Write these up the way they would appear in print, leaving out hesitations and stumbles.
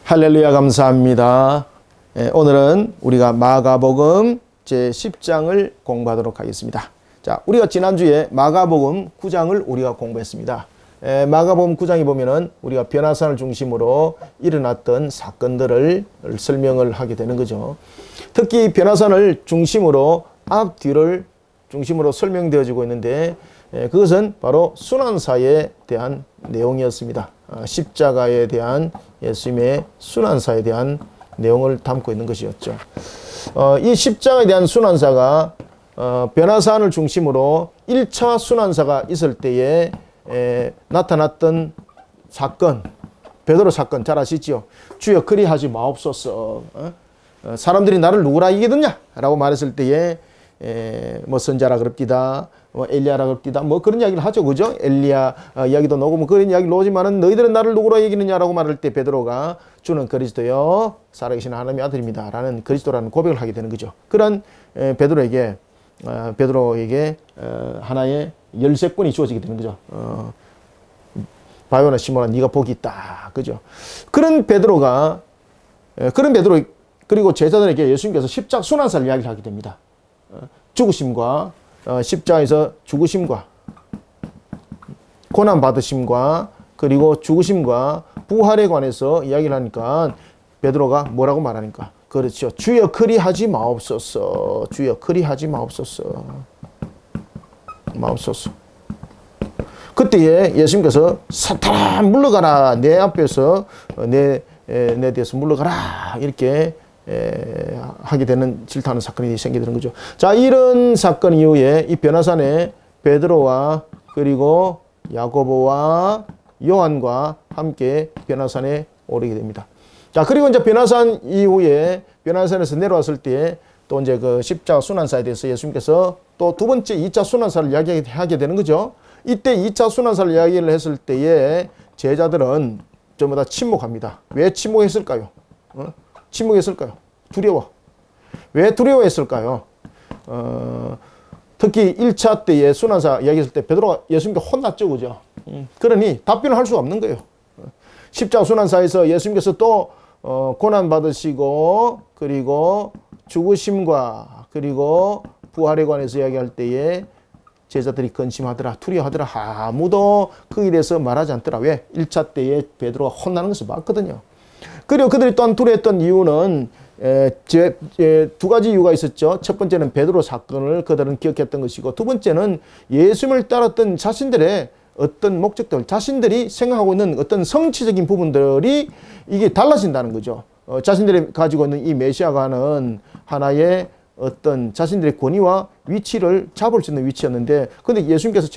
할렐루야, 감사합니다. 오늘은 우리가 마가복음 제10장을 공부하도록 하겠습니다. 자, 우리가 지난주에 마가복음 9장을 우리가 공부했습니다. 마가복음 9장에 보면은 우리가 변화산을 중심으로 일어났던 사건들을 설명을 하게 되는 거죠. 특히 변화산을 중심으로 앞뒤를 중심으로 설명되어지고 있는데 그것은 바로 순환사에 대한 내용이었습니다. 십자가에 대한 예수님의 순환사에 대한 내용을 담고 있는 것이었죠. 이 십자가에 대한 순환사가 변화산을 중심으로 1차 순환사가 있을 때에 나타났던 사건, 베드로 사건 잘 아시죠? 주여 그리하지 마옵소서. 사람들이 나를 누구라 이기겠느냐? 라고 말했을 때에 뭐 선자라 그럽디다, 뭐 엘리야라 그럽디다, 뭐 그런 이야기를 하죠, 그죠? 엘리야 이야기도 나오고 뭐 그런 이야기를 나오지만은 너희들은 나를 누구라 여기느냐라고 말할 때 베드로가 주는 그리스도요 살아계신 하나님의 아들입니다 라는 그리스도라는 고백을 하게 되는 거죠. 그런 베드로에게 하나의 열쇠권이 주어지게 되는 거죠. 바요나 시몬아 네가 복이 있다, 그죠? 그런 베드로 그리고 제자들에게 예수님께서 십자가 순환사를 이야기를 하게 됩니다. 죽으심과 십자가에서 죽으심과 고난받으심과 그리고 죽으심과 부활에 관해서 이야기를 하니까 베드로가 뭐라고 말하니까 그렇죠. 주여 그리하지 마옵소서. 주여 그리하지 마옵소서. 그때에 예수님께서 사탄아 물러가라. 내 앞에서 내 뒤에서 물러가라. 이렇게 하게 되는 질타하는 사건이 생기게 되는 거죠. 자, 이런 사건 이후에 이 변화산에 베드로와 그리고 야고보와 요한과 함께 변화산에 오르게 됩니다. 자, 그리고 이제 변화산 이후에 변화산에서 내려왔을 때 또 이제 그 십자가 순환사에 대해서 예수님께서 또 두 번째 2차 순환사를 이야기하게 되는 거죠. 이때 2차 순환사를 이야기를 했을 때에 제자들은 전부 다 침묵합니다. 왜 침묵했을까요? 침묵했을까요? 두려워. 왜 두려워했을까요? 특히 1차 때에 순환사 이야기했을 때 베드로가 예수님께 혼났죠, 그죠? 그러니 답변을 할 수가 없는 거예요. 십자가 순환사에서 예수님께서 또 고난 받으시고 그리고 죽으심과 그리고 부활에 관해서 이야기할 때에 제자들이 근심하더라, 두려워하더라. 아무도 거기에 대해서 말하지 않더라. 왜? 1차 때에 베드로가 혼나는 것을 봤거든요. 그리고 그들이 또한 두려웠던 이유는 두 가지 이유가 있었죠. 첫 번째는 베드로 사건을 그들은 기억했던 것이고, 두 번째는 예수님을 따랐던 자신들의 어떤 목적들, 자신들이 생각하고 있는 어떤 성취적인 부분들이 이게 달라진다는 거죠. 자신들이 가지고 있는 이 메시아가는 하나의 어떤 자신들의 권위와 위치를 잡을 수 있는 위치였는데, 근데 예수님께서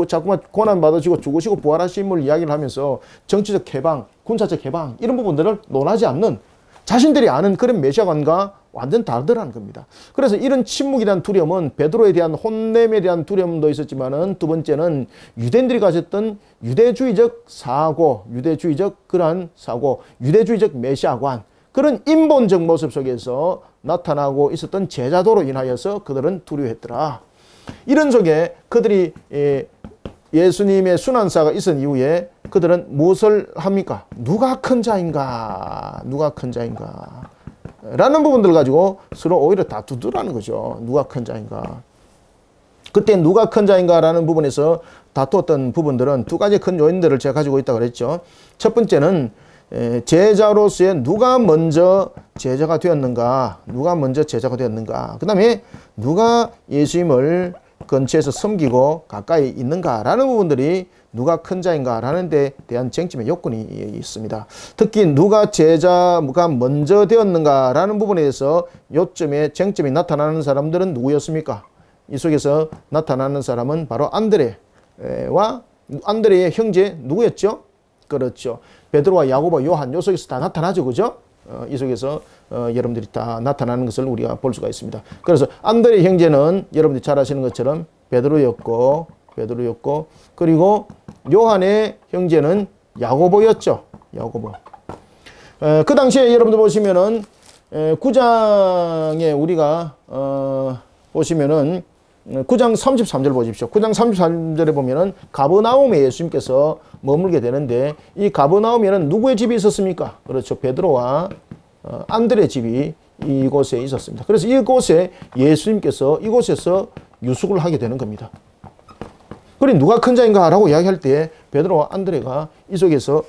자꾸만 고난받으시고 죽으시고 부활하심을 이야기를 하면서 정치적 해방, 군사적 해방 이런 부분들을 논하지 않는 자신들이 아는 그런 메시아관과 완전 다르더라는 겁니다. 그래서 이런 침묵에 대한 두려움은 베드로에 대한 혼냄에 대한 두려움도 있었지만은 두 번째는 유대인들이 가졌던 유대주의적 사고, 유대주의적 그러한 사고, 유대주의적 메시아관, 그런 인본적 모습 속에서 나타나고 있었던 제자도로 인하여서 그들은 두려워했더라. 이런 속에 그들이 예수님의 순환사가 있은 이후에 그들은 무엇을 합니까? 누가 큰 자인가? 누가 큰 자인가? 라는 부분들을 가지고 서로 오히려 다투더라는 거죠. 누가 큰 자인가? 그때 누가 큰 자인가? 라는 부분에서 다투었던 부분들은 두 가지 큰 요인들을 제가 가지고 있다고 그랬죠. 첫 번째는 제자로서의 누가 먼저 제자가 되었는가? 누가 먼저 제자가 되었는가? 그 다음에 누가 예수님을 근처에서 섬기고 가까이 있는가라는 부분들이 누가 큰 자인가라는 데 대한 쟁점의 요건이 있습니다. 특히 누가 제자가 먼저 되었는가라는 부분에 대해서 요점의 쟁점이 나타나는 사람들은 누구였습니까? 이 속에서 나타나는 사람은 바로 안드레와 안드레의 형제 누구였죠? 그렇죠. 베드로와 야고보, 요한 요 속에서 다 나타나죠, 그죠? 이 속에서 여러분들이 다 나타나는 것을 우리가 볼 수가 있습니다. 그래서 안드레 형제는 여러분들이 잘 아시는 것처럼 베드로였고 그리고 요한의 형제는 야고보였죠. 야고보. 그 당시에 여러분들 보시면은 9장에 우리가 보시면은 9장 33절 보십시오. 9장 33절에 보면은 가버나움에 예수님께서 머물게 되는데 이 가버나움에는 누구의 집이 있었습니까? 그렇죠. 베드로와 안드레 집이 이곳에 있었습니다. 그래서 이곳에 예수님께서 이곳에서 유숙을 하게 되는 겁니다. 그럼 누가 큰 자인가 라고 이야기할 때 베드로와 안드레가 이 속에서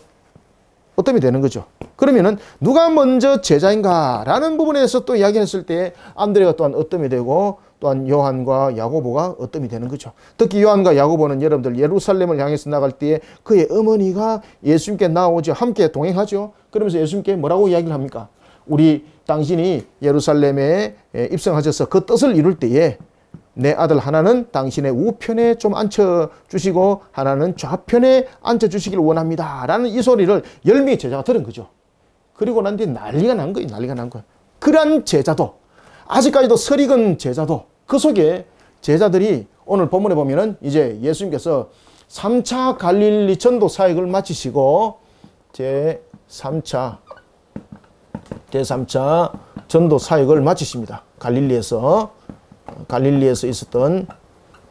어떻게 되는 거죠. 그러면은 누가 먼저 제자인가 라는 부분에서 또 이야기했을 때 안드레가 또한 어뜸이 되고 또한 요한과 야고보가 어뜸이 되는 거죠. 특히 요한과 야고보는 여러분들 예루살렘을 향해서 나갈 때에 그의 어머니가 예수님께 나오죠. 함께 동행하죠. 그러면서 예수님께 뭐라고 이야기를 합니까? 우리 당신이 예루살렘에 입성하셔서 그 뜻을 이룰 때에 내 아들 하나는 당신의 우편에 좀 앉혀주시고 하나는 좌편에 앉혀주시길 원합니다. 라는 이 소리를 열명의 제자가 들은 거죠. 그리고 난 뒤에 난리가 난 거예요. 난리가 난 거예요. 그러한 제자도 아직까지도 설익은 제자도 그 속에 제자들이 오늘 본문에 보면은 이제 예수님께서 3차 갈릴리 전도 사역을 마치시고 제3차 전도 사역을 마치십니다. 갈릴리에서 있었던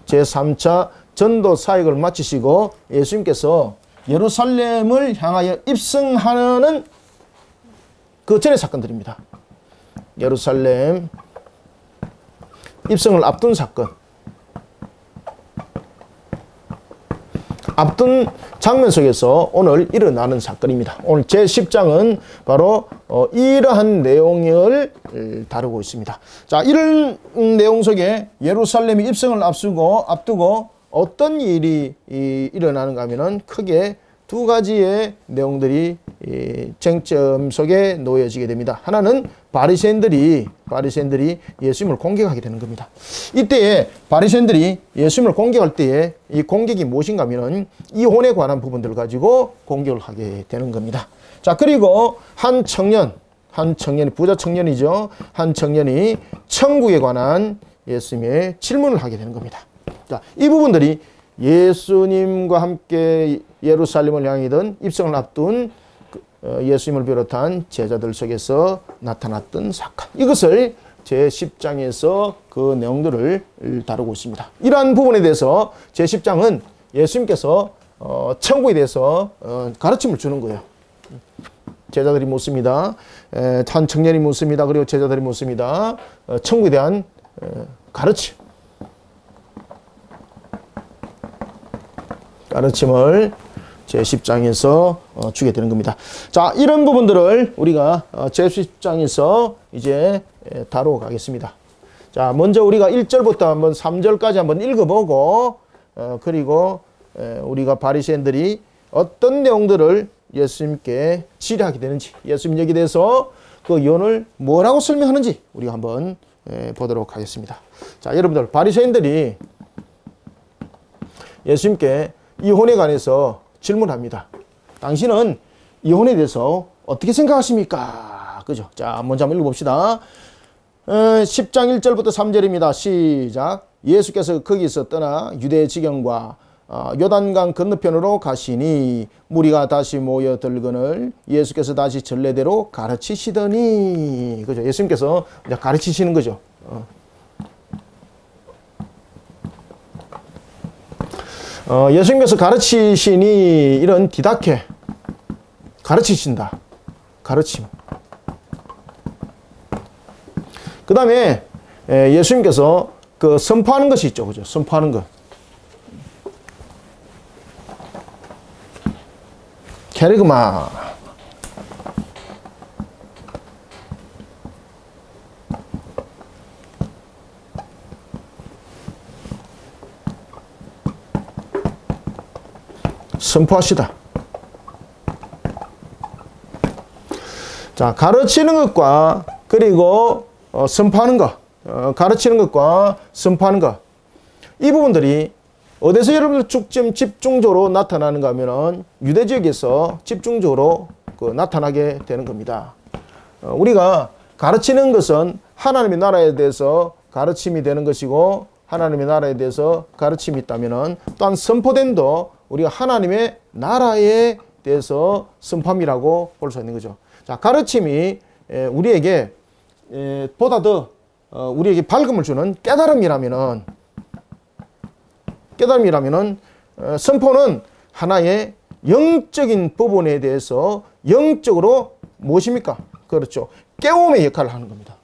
제3차 전도 사역을 마치시고 예수님께서 예루살렘을 향하여 입성하는 그 전의 사건들입니다. 예루살렘 입성을 앞둔 사건. 앞둔 장면 속에서 오늘 일어나는 사건입니다. 오늘 제10장은 바로 이러한 내용을 다루고 있습니다. 자, 이런 내용 속에 예루살렘이 입성을 앞두고 어떤 일이 일어나는가 하면은 크게 두 가지의 내용들이 쟁점 속에 놓여지게 됩니다. 하나는 바리새인들이 예수님을 공격하게 되는 겁니다. 이때에 바리새인들이 예수님을 공격할 때에 이 공격이 무엇인가 하면은 이혼에 관한 부분들을 가지고 공격을 하게 되는 겁니다. 자, 그리고 한 청년이 부자 청년이죠. 한 청년이 천국에 관한 예수님의 질문을 하게 되는 겁니다. 자, 이 부분들이 예수님과 함께 예루살렘을 향하던 입성을 앞둔 예수님을 비롯한 제자들 속에서 나타났던 사건. 이것을 제10장에서 그 내용들을 다루고 있습니다. 이러한 부분에 대해서 제10장은 예수님께서 천국에 대해서 가르침을 주는 거예요. 제자들이 묻습니다. 한 청년이 묻습니다. 그리고 제자들이 묻습니다. 천국에 대한 가르침을 제10장에서 주게 되는 겁니다. 자, 이런 부분들을 우리가 제10장에서 이제 다루어 가겠습니다. 자, 먼저 우리가 1절부터 한번 3절까지 한번 읽어보고 그리고 우리가 바리새인들이 어떤 내용들을 예수님께 질의하게 되는지, 예수님 여기에 대해서 그 예언을 뭐라고 설명하는지 우리가 한번 보도록 하겠습니다. 자, 여러분들, 바리새인들이 예수님께 이혼에 관해서 질문합니다. 당신은 이혼에 대해서 어떻게 생각하십니까? 그죠? 자, 먼저 한번 읽어봅시다. 10장 1절부터 3절입니다. 시작. 예수께서 거기서 떠나 유대 지경과 요단강 건너편으로 가시니 무리가 다시 모여들거늘 예수께서 다시 전례대로 가르치시더니, 그죠? 예수님께서 이제 가르치시는 거죠. 예수님께서 가르치시니 이런 디다케, 가르치신다. 가르침. 그 다음에 예수님께서 그 선포하는 것이 있죠. 그죠? 선포하는 것. 케르그마. 선포하시다. 자, 가르치는 것과 그리고 선포하는 것, 가르치는 것과 선포하는 것, 이 부분들이 어디서 여러분들 집중적으로 나타나는가 하면은 유대 지역에서 집중적으로 나타나게 되는 겁니다. 우리가 가르치는 것은 하나님의 나라에 대해서 가르침이 되는 것이고, 하나님의 나라에 대해서 가르침이 있다면은 또한 선포된도 우리가 하나님의 나라에 대해서 선포함이라고 볼 수 있는 거죠. 자, 가르침이 우리에게 보다 더 우리에게 밝음을 주는 깨달음이라면은 깨달음이라면은 선포는 하나의 영적인 부분에 대해서 영적으로 무엇입니까? 그렇죠. 깨움의 역할을 하는 겁니다.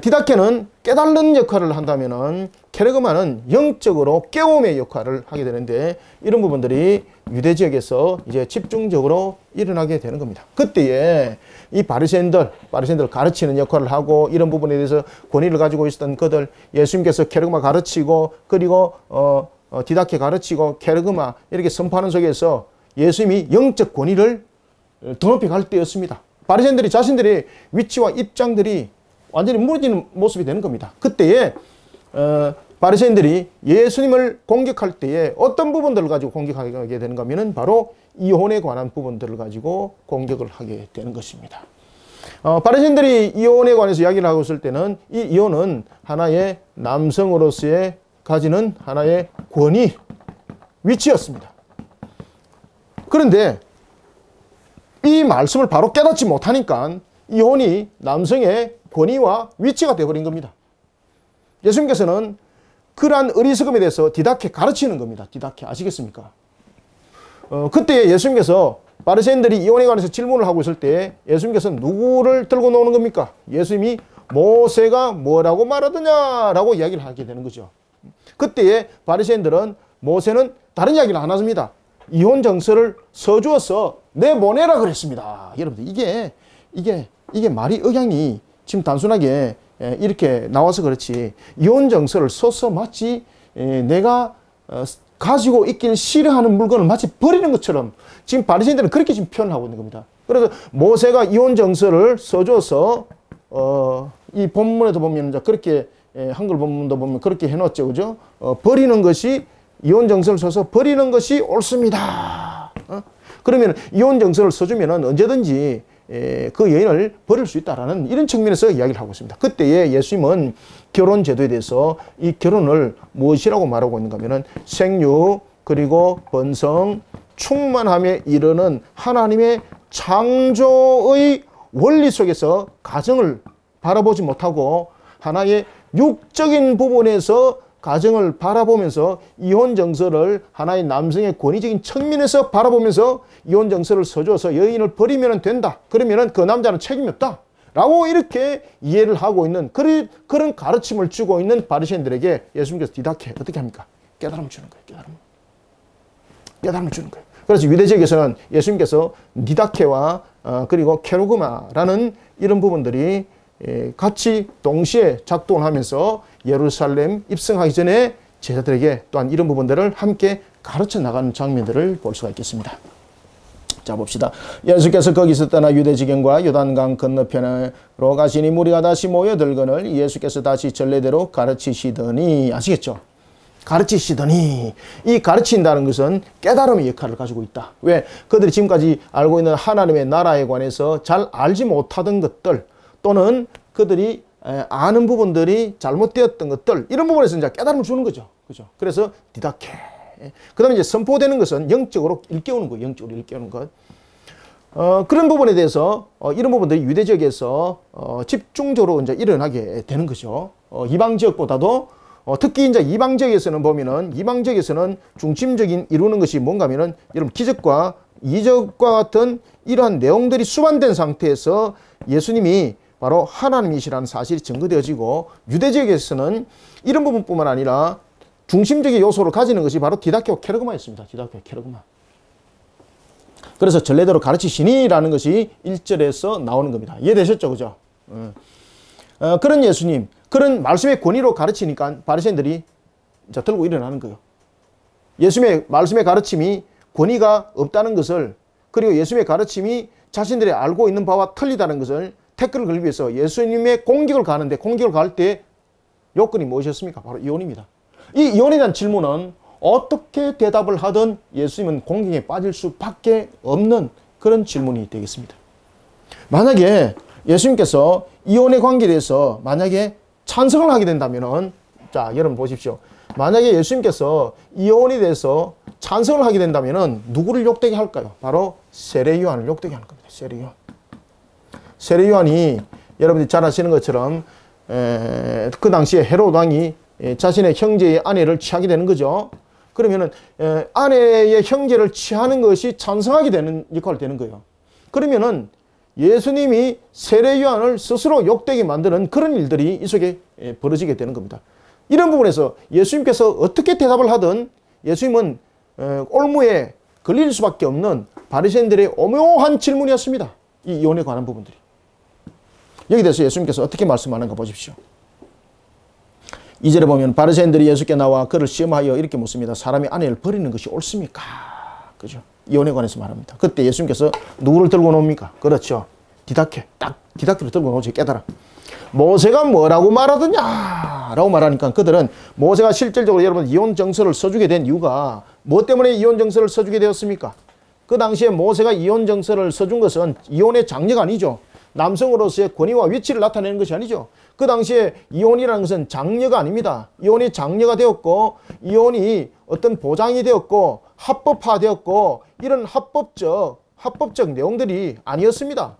디다케는 깨달는 역할을 한다면은 케르그마는 영적으로 깨움의 역할을 하게 되는데 이런 부분들이 유대 지역에서 이제 집중적으로 일어나게 되는 겁니다. 그때에 이 바리새인들 가르치는 역할을 하고 이런 부분에 대해서 권위를 가지고 있었던 그들 예수님께서 케르그마 가르치고 그리고 디다케 가르치고 케르그마 이렇게 선포하는 속에서 예수님이 영적 권위를 더 높이 갈 때였습니다. 바리새인들이 자신들의 위치와 입장들이 완전히 무너지는 모습이 되는 겁니다. 그때에 바리새인들이 예수님을 공격할 때에 어떤 부분들을 가지고 공격하게 되는가 하면은 바로 이혼에 관한 부분들을 가지고 공격을 하게 되는 것입니다. 바리새인들이 이혼에 관해서 이야기를 하고 있을 때는 이 이혼은 하나의 남성으로서의 가지는 하나의 권위, 위치였습니다. 그런데 이 말씀을 바로 깨닫지 못하니까 이혼이 남성의 권위와 위치가 되어버린 겁니다. 예수님께서는 그러한 어리석음에 대해서 디다케 가르치는 겁니다. 디다케 아시겠습니까? 그때 예수님께서 바리새인들이 이혼에 관해서 질문을 하고 있을 때 예수님께서 누구를 들고 나오는 겁니까? 예수님이 모세가 뭐라고 말하더냐라고 이야기를 하게 되는 거죠. 그때에 바리새인들은 모세는 다른 이야기를 안 하십니다. 이혼 정서를 써주어서 내보내라 그랬습니다. 여러분들 이게 말이 억양이 지금 단순하게 이렇게 나와서 그렇지 이혼 정서를 써서 마치 내가 가지고 있길 싫어하는 물건을 마치 버리는 것처럼 지금 바리새인들은 그렇게 지금 표현하고 있는 겁니다. 그래서 모세가 이혼 정서를 써줘서 이 본문에도 보면 이제 그렇게 한글 본문도 보면 그렇게 해놓죠, 그죠? 버리는 것이 이혼 정서를 써서 버리는 것이 옳습니다. 그러면 이혼 정서를 써주면은 언제든지 그 여인을 버릴 수 있다라는 이런 측면에서 이야기를 하고 있습니다. 그때에 예수님은 결혼 제도에 대해서 이 결혼을 무엇이라고 말하고 있는가 하면은 생육 그리고 번성 충만함에 이르는 하나님의 창조의 원리 속에서 가정을 바라보지 못하고 하나의 육적인 부분에서 가정을 바라보면서 이혼 정서를 하나의 남성의 권위적인 측면에서 바라보면서 이혼 정서를 써줘서 여인을 버리면 된다. 그러면 그 남자는 책임이 없다. 라고 이렇게 이해를 하고 있는 그런 가르침을 주고 있는 바리새인들에게 예수님께서 디다케 어떻게 합니까? 깨달음을 주는 거예요. 깨달음을 주는 거예요. 그래서 유대 지역에서는 예수님께서 디다케와 그리고 케르그마라는 이런 부분들이 같이 동시에 작동을 하면서 예루살렘 입성하기 전에 제자들에게 또한 이런 부분들을 함께 가르쳐 나가는 장면들을 볼 수가 있겠습니다. 자, 봅시다. 예수께서 거기서 떠나 유대 지경과 요단강 건너편으로 가시니 무리가 다시 모여들거늘 예수께서 다시 전례대로 가르치시더니 아시겠죠? 가르치시더니 이 가르친다는 것은 깨달음의 역할을 가지고 있다. 왜? 그들이 지금까지 알고 있는 하나님의 나라에 관해서 잘 알지 못하던 것들 또는 그들이 아는 부분들이 잘못되었던 것들 이런 부분에서 이제 깨달음을 주는 거죠. 그죠? 그래서 디다케. 그 다음에 이제 선포되는 것은 영적으로 일깨우는 거예요. 영적으로 일깨우는 것. 그런 부분에 대해서 이런 부분들이 유대 지역에서 집중적으로 이제 일어나게 되는 거죠. 이방 지역보다도 특히 이제 이방 지역에서는 보면은 이방 지역에서는 중심적인 이루는 것이 뭔가 하면은 여러분 기적과 이적과 같은 이러한 내용들이 수반된 상태에서 예수님이 바로 하나님이시라는 사실이 증거되어지고 유대 지역에서는 이런 부분뿐만 아니라 중심적인 요소를 가지는 것이 바로 디다케와 케르그마였습니다. 디다케와 케르그마. 그래서 전례대로 가르치시니라는 것이 1절에서 나오는 겁니다. 이해되셨죠? 그죠? 그런 예수님, 그런 말씀의 권위로 가르치니까 바리새인들이 이제 들고 일어나는 거예요. 예수님의 말씀의 가르침이 권위가 없다는 것을 그리고 예수님의 가르침이 자신들이 알고 있는 바와 틀리다는 것을 태클을 걸기 위해서 예수님의 공격을 가는데 공격을 갈 때 요건이 무엇이었습니까? 바로 이혼입니다. 이 이혼에 대한 질문은 어떻게 대답을 하든 예수님은 공격에 빠질 수밖에 없는 그런 질문이 되겠습니다. 만약에 예수님께서 이혼의 관계에 대해서 만약에 찬성을 하게 된다면은 자 여러분 보십시오. 만약에 예수님께서 이혼에 대해서 찬성을 하게 된다면은 누구를 욕되게 할까요? 바로 세례 요한을 욕되게 하는 겁니다. 세례 요한. 세례 요한이 여러분들이 잘 아시는 것처럼 그 당시에 헤롯 왕이 자신의 형제의 아내를 취하게 되는 거죠. 그러면은 아내의 형제를 취하는 것이 찬성하게 되는 역할이 되는 거예요. 그러면은 예수님이 세례 요한을 스스로 욕되게 만드는 그런 일들이 이 속에 벌어지게 되는 겁니다. 이런 부분에서 예수님께서 어떻게 대답을 하든 예수님은 올무에 걸릴 수밖에 없는 바리새인들의 오묘한 질문이었습니다. 이 이혼에 관한 부분들이. 여기 대해서 예수님께서 어떻게 말씀하는가 보십시오. 2절에 보면 바리새인들이 예수께 나와 그를 시험하여 이렇게 묻습니다. 사람이 아내를 버리는 것이 옳습니까? 그죠? 이혼에 관해서 말합니다. 그때 예수님께서 누구를 들고 나옵니까? 그렇죠. 디다케. 딱 디다케를 들고 나오지. 깨달아. 모세가 뭐라고 말하더냐? 라고 말하니까 그들은 모세가 실질적으로 여러분 이혼 정서를 써주게 된 이유가 뭐 때문에 이혼 정서를 써주게 되었습니까? 그 당시에 모세가 이혼 정서를 써준 것은 이혼의 장려가 아니죠. 남성으로서의 권위와 위치를 나타내는 것이 아니죠. 그 당시에 이혼이라는 것은 장려가 아닙니다. 이혼이 장려가 되었고 이혼이 어떤 보장이 되었고 합법화되었고 이런 합법적 내용들이 아니었습니다.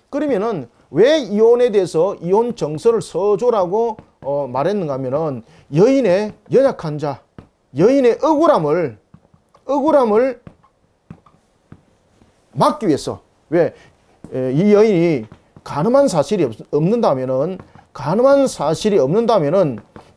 그러면은 왜 이혼에 대해서 이혼 정서를 써줘라고 말했는가 하면은 여인의 연약한 자, 여인의 억울함을 막기 위해서. 왜? 이 여인이 간음한 사실이 없는다면은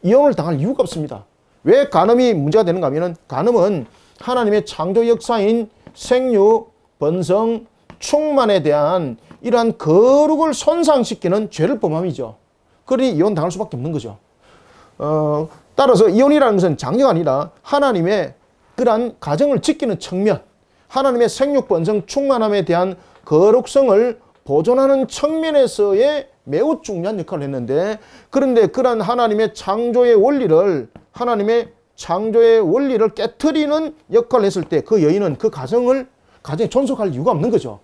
이혼을 당할 이유가 없습니다. 왜 간음이 문제가 되는가 하면은 간음은 하나님의 창조 역사인 생육, 번성, 충만에 대한 이러한 거룩을 손상시키는 죄를 범함이죠. 그러니 이혼 당할 수밖에 없는 거죠. 따라서 이혼이라는 것은 장려가 아니라 하나님의 그러한 가정을 지키는 측면, 하나님의 생육, 번성, 충만함에 대한 거룩성을 보존하는 측면에서의 매우 중요한 역할을 했는데, 그런데 그러한 하나님의 창조의 원리를 깨트리는 역할을 했을 때 그 여인은 그 가정에 존속할 이유가 없는 거죠.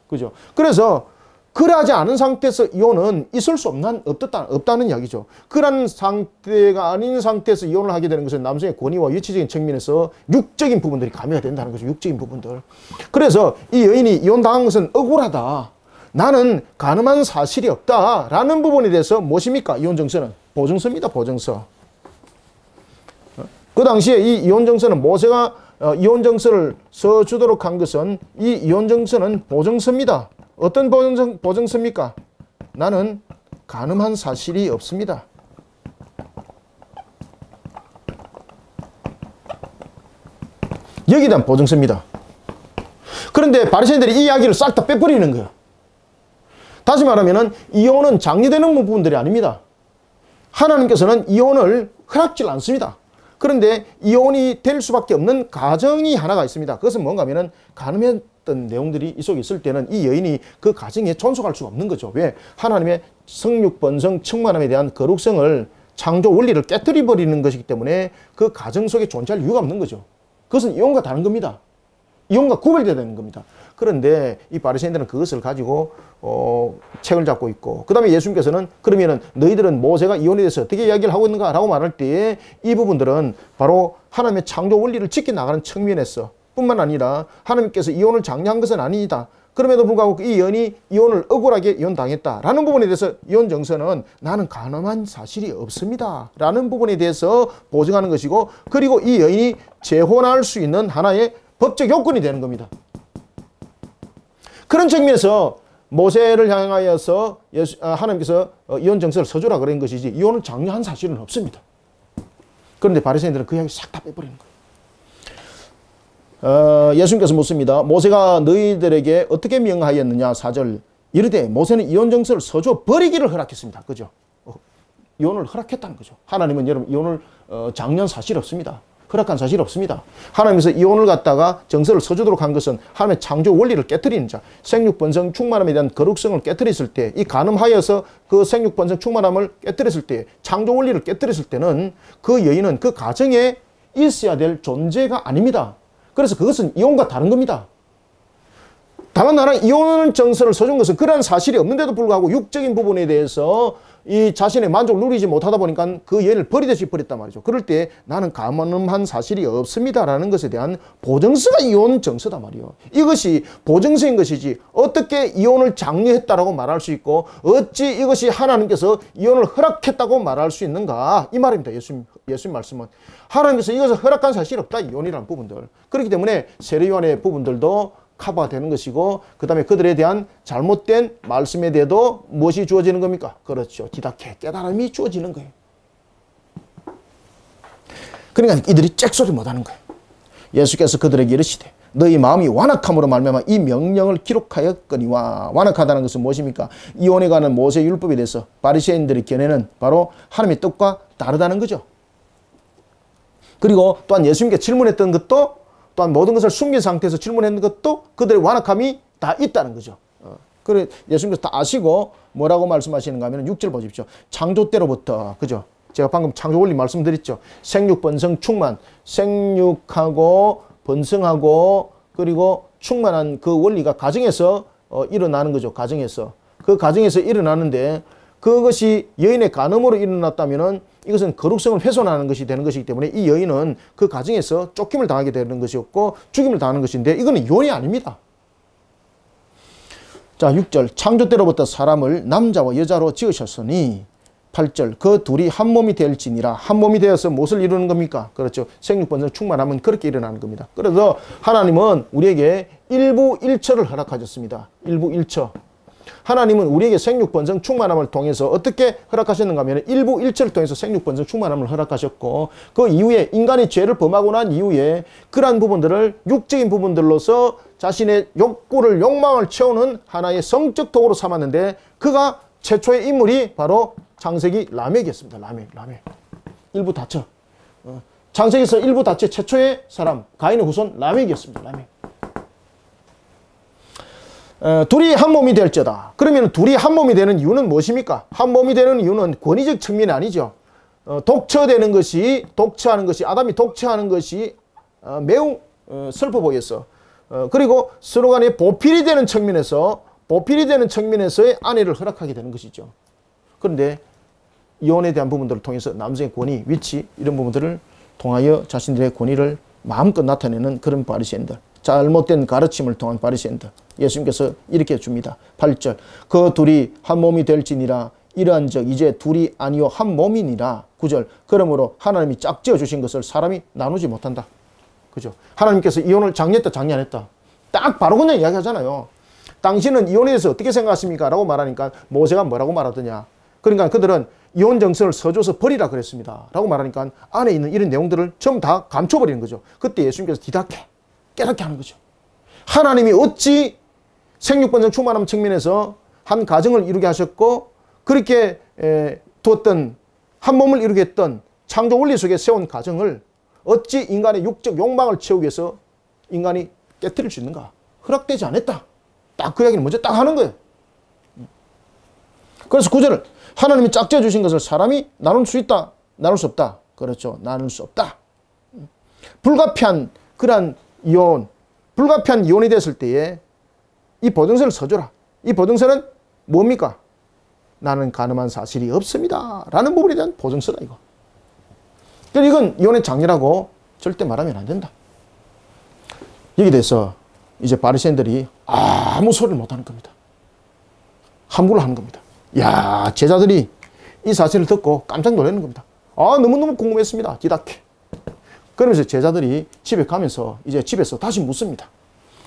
그죠? 그래서 그러하지 않은 상태에서 이혼은 있을 수 없다는 이야기죠. 그런 상태가 아닌 상태에서 이혼을 하게 되는 것은 남성의 권위와 위치적인 측면에서 육적인 부분들이 가미가 된다는 거죠. 육적인 부분들. 그래서 이 여인이 이혼당한 것은 억울하다. 나는 간음한 사실이 없다라는 부분에 대해서 무엇입니까? 이혼 정서는 보증서입니다. 보증서. 그 당시에 이 이혼 정서는 모세가 이혼 정서를 써주도록 한 것은 이 이혼 정서는 보증서입니다. 어떤 보증서입니까? 나는 간음한 사실이 없습니다. 여기에 대한 보증서입니다. 그런데 바리새인들이 이 이야기를 싹 다 빼버리는 거예요. 다시 말하면 이혼은 장려되는 부분들이 아닙니다. 하나님께서는 이혼을 허락질 않습니다. 그런데 이혼이 될 수밖에 없는 가정이 하나가 있습니다. 그것은 뭔가 하면은 간음했던 내용들이 이 속에 있을 때는 이 여인이 그 가정에 존속할 수가 없는 거죠. 왜? 하나님의 성육, 번성, 충만함에 대한 거룩성을 창조 원리를 깨뜨려 버리는 것이기 때문에 그 가정 속에 존재할 이유가 없는 거죠. 그것은 이혼과 다른 겁니다. 이혼과 구별되어야 되는 겁니다. 그런데 이 바리새인들은 그것을 가지고 책을 잡고 있고, 그 다음에 예수님께서는 그러면은 너희들은 모세가 이혼에 대해서 어떻게 이야기를 하고 있는가 라고 말할 때 이 부분들은 바로 하나님의 창조 원리를 지켜나가는 측면에서 뿐만 아니라 하나님께서 이혼을 장려한 것은 아니다. 그럼에도 불구하고 이 여인이 이혼을 억울하게 이혼당했다라는 부분에 대해서 이혼 정서는 나는 간음한 사실이 없습니다 라는 부분에 대해서 보증하는 것이고, 그리고 이 여인이 재혼할 수 있는 하나의 법적 요건이 되는 겁니다. 그런 측면에서 모세를 향하여서 하나님께서 이혼 정서를 써주라 그런 것이지 이혼을 장려한 사실은 없습니다. 그런데 바리새인들은 그 이야기 싹 다 빼버리는 거예요. 예수님께서 묻습니다. 모세가 너희들에게 어떻게 명하였느냐? 4절. 이르되 모세는 이혼 정서를 써줘 버리기를 허락했습니다. 그죠? 이혼을 허락했다는 거죠. 하나님은 여러분 이혼을 장려한 사실이 없습니다. 허락한 사실이 없습니다. 하나님께서 이혼을 갖다가 정서를 써주도록 한 것은 하나님의 창조 원리를 깨뜨리는 자, 생육, 번성, 충만함에 대한 거룩성을 깨뜨렸을 때, 이 간음하여서 그 생육, 번성, 충만함을 깨뜨렸을 때, 창조 원리를 깨뜨렸을 때는 그 여인은 그 가정에 있어야 될 존재가 아닙니다. 그래서 그것은 이혼과 다른 겁니다. 다만 나는 이혼 정서를 써준 것은 그러한 사실이 없는데도 불구하고 육적인 부분에 대해서 이 자신의 만족을 누리지 못하다 보니까 그 여인을 버리듯이 버렸단 말이죠. 그럴 때 나는 가늠한 사실이 없습니다라는 것에 대한 보증서가 이혼 정서다 말이요. 이것이 보증서인 것이지 어떻게 이혼을 장려했다라고 말할 수 있고 어찌 이것이 하나님께서 이혼을 허락했다고 말할 수 있는가 이 말입니다. 예수님 말씀은 하나님께서 이것을 허락한 사실이 없다. 이혼이라는 부분들. 그렇기 때문에 세례요한의 부분들도 커버가 되는 것이고 그 다음에 그들에 대한 잘못된 말씀에 대해도 무엇이 주어지는 겁니까? 그렇죠. 디다케 깨달음이 주어지는 거예요. 그러니까 이들이 잭소리 못하는 거예요. 예수께서 그들에게 이르시되 너희 마음이 완악함으로 말미암아 이 명령을 기록하였거니와 완악하다는 것은 무엇입니까? 이혼에 관한 모세 율법에 대해서 바리새인들의 견해는 바로 하나님의 뜻과 다르다는 거죠. 그리고 또한 예수님께 질문했던 것도 또한 모든 것을 숨긴 상태에서 질문했는 것도 그들의 완악함이 다 있다는 거죠. 그래 예수님께서 다 아시고 뭐라고 말씀하시는가 하면 6절 보십시오. 창조 때로부터 그죠? 제가 방금 창조 원리 말씀드렸죠. 생육 번성 충만, 생육하고 번성하고 그리고 충만한 그 원리가 가정에서 일어나는 거죠. 가정에서 그 가정에서 일어나는데 그것이 여인의 간음으로 일어났다면은 이것은 거룩성을 훼손하는 것이 되는 것이기 때문에 이 여인은 그 가정에서 쫓김을 당하게 되는 것이었고 죽임을 당하는 것인데 이거는 이혼이 아닙니다. 자 6절 창조 때로부터 사람을 남자와 여자로 지으셨으니 8절 그 둘이 한 몸이 될지니라. 한 몸이 되어서 무엇을 이루는 겁니까? 그렇죠. 생육번성 충만하면 그렇게 일어나는 겁니다. 그래서 하나님은 우리에게 일부일처를 허락하셨습니다. 일부일처. 하나님은 우리에게 생육번성 충만함을 통해서 어떻게 허락하셨는가 하면 일부일처를 통해서 생육번성 충만함을 허락하셨고 그 이후에 인간이 죄를 범하고 난 이후에 그러한 부분들을 육적인 부분들로서 자신의 욕구를 욕망을 채우는 하나의 성적 도구로 삼았는데 그가 최초의 인물이 바로 창세기 라멕이었습니다. 라멕. 일부 다처. 창세기에서 일부 다처 최초의 사람 가인의 후손 라멕이었습니다. 라멕. 둘이 한 몸이 될지어다. 그러면 둘이 한 몸이 되는 이유는 무엇입니까? 한 몸이 되는 이유는 권위적 측면이 아니죠. 독처하는 것이 아담이 독처하는 것이 매우 슬퍼 보였어. 그리고 서로 간에 보필이 되는 측면에서의 아내를 허락하게 되는 것이죠. 그런데 이혼에 대한 부분들을 통해서 남성의 권위, 위치 이런 부분들을 통하여 자신들의 권위를 마음껏 나타내는 그런 바리새인들. 잘못된 가르침을 통한 바리새인들. 예수님께서 이렇게 줍니다. 8절 그 둘이 한 몸이 될지니라. 이러한즉 이제 둘이 아니요 한 몸이니라. 9절 그러므로 하나님이 짝지어 주신 것을 사람이 나누지 못한다. 그죠? 하나님께서 이혼을 장려했다 장려 안 했다. 딱 바로 그냥 이야기하잖아요. 당신은 이혼에 대해서 어떻게 생각하십니까? 라고 말하니까 모세가 뭐라고 말하더냐. 그러니까 그들은 이혼 정서를 서줘서 버리라 그랬습니다. 라고 말하니까 안에 있는 이런 내용들을 전부 다 감춰버리는 거죠. 그때 예수님께서 디다케 깨닫게 하는 거죠. 하나님이 어찌 생육번성 충만함 측면에서 한 가정을 이루게 하셨고 그렇게 두었던 한 몸을 이루게 했던 창조 원리 속에 세운 가정을 어찌 인간의 육적 욕망을 채우기 위해서 인간이 깨뜨릴 수 있는가? 허락되지 않았다. 딱 그 이야기를 먼저 딱 하는 거예요. 그래서 9절을 하나님이 짝지어 주신 것을 사람이 나눌 수 있다. 나눌 수 없다. 그렇죠. 나눌 수 없다. 불가피한 그러한 불가피한 이혼이 됐을 때에 이 보증서를 써줘라. 이 보증서는 뭡니까? 나는 가늠한 사실이 없습니다. 라는 부분에 대한 보증서다 이거. 그러니까 이건 이혼의 장례라고 절대 말하면 안 된다. 여기 대해서 이제 바리새인들이 아무 소리를 못하는 겁니다. 함구를 하는 겁니다. 야 제자들이 이 사실을 듣고 깜짝 놀라는 겁니다. 너무너무 궁금했습니다. 디다케. 그러면서 제자들이 집에 가면서 이제 집에서 다시 묻습니다.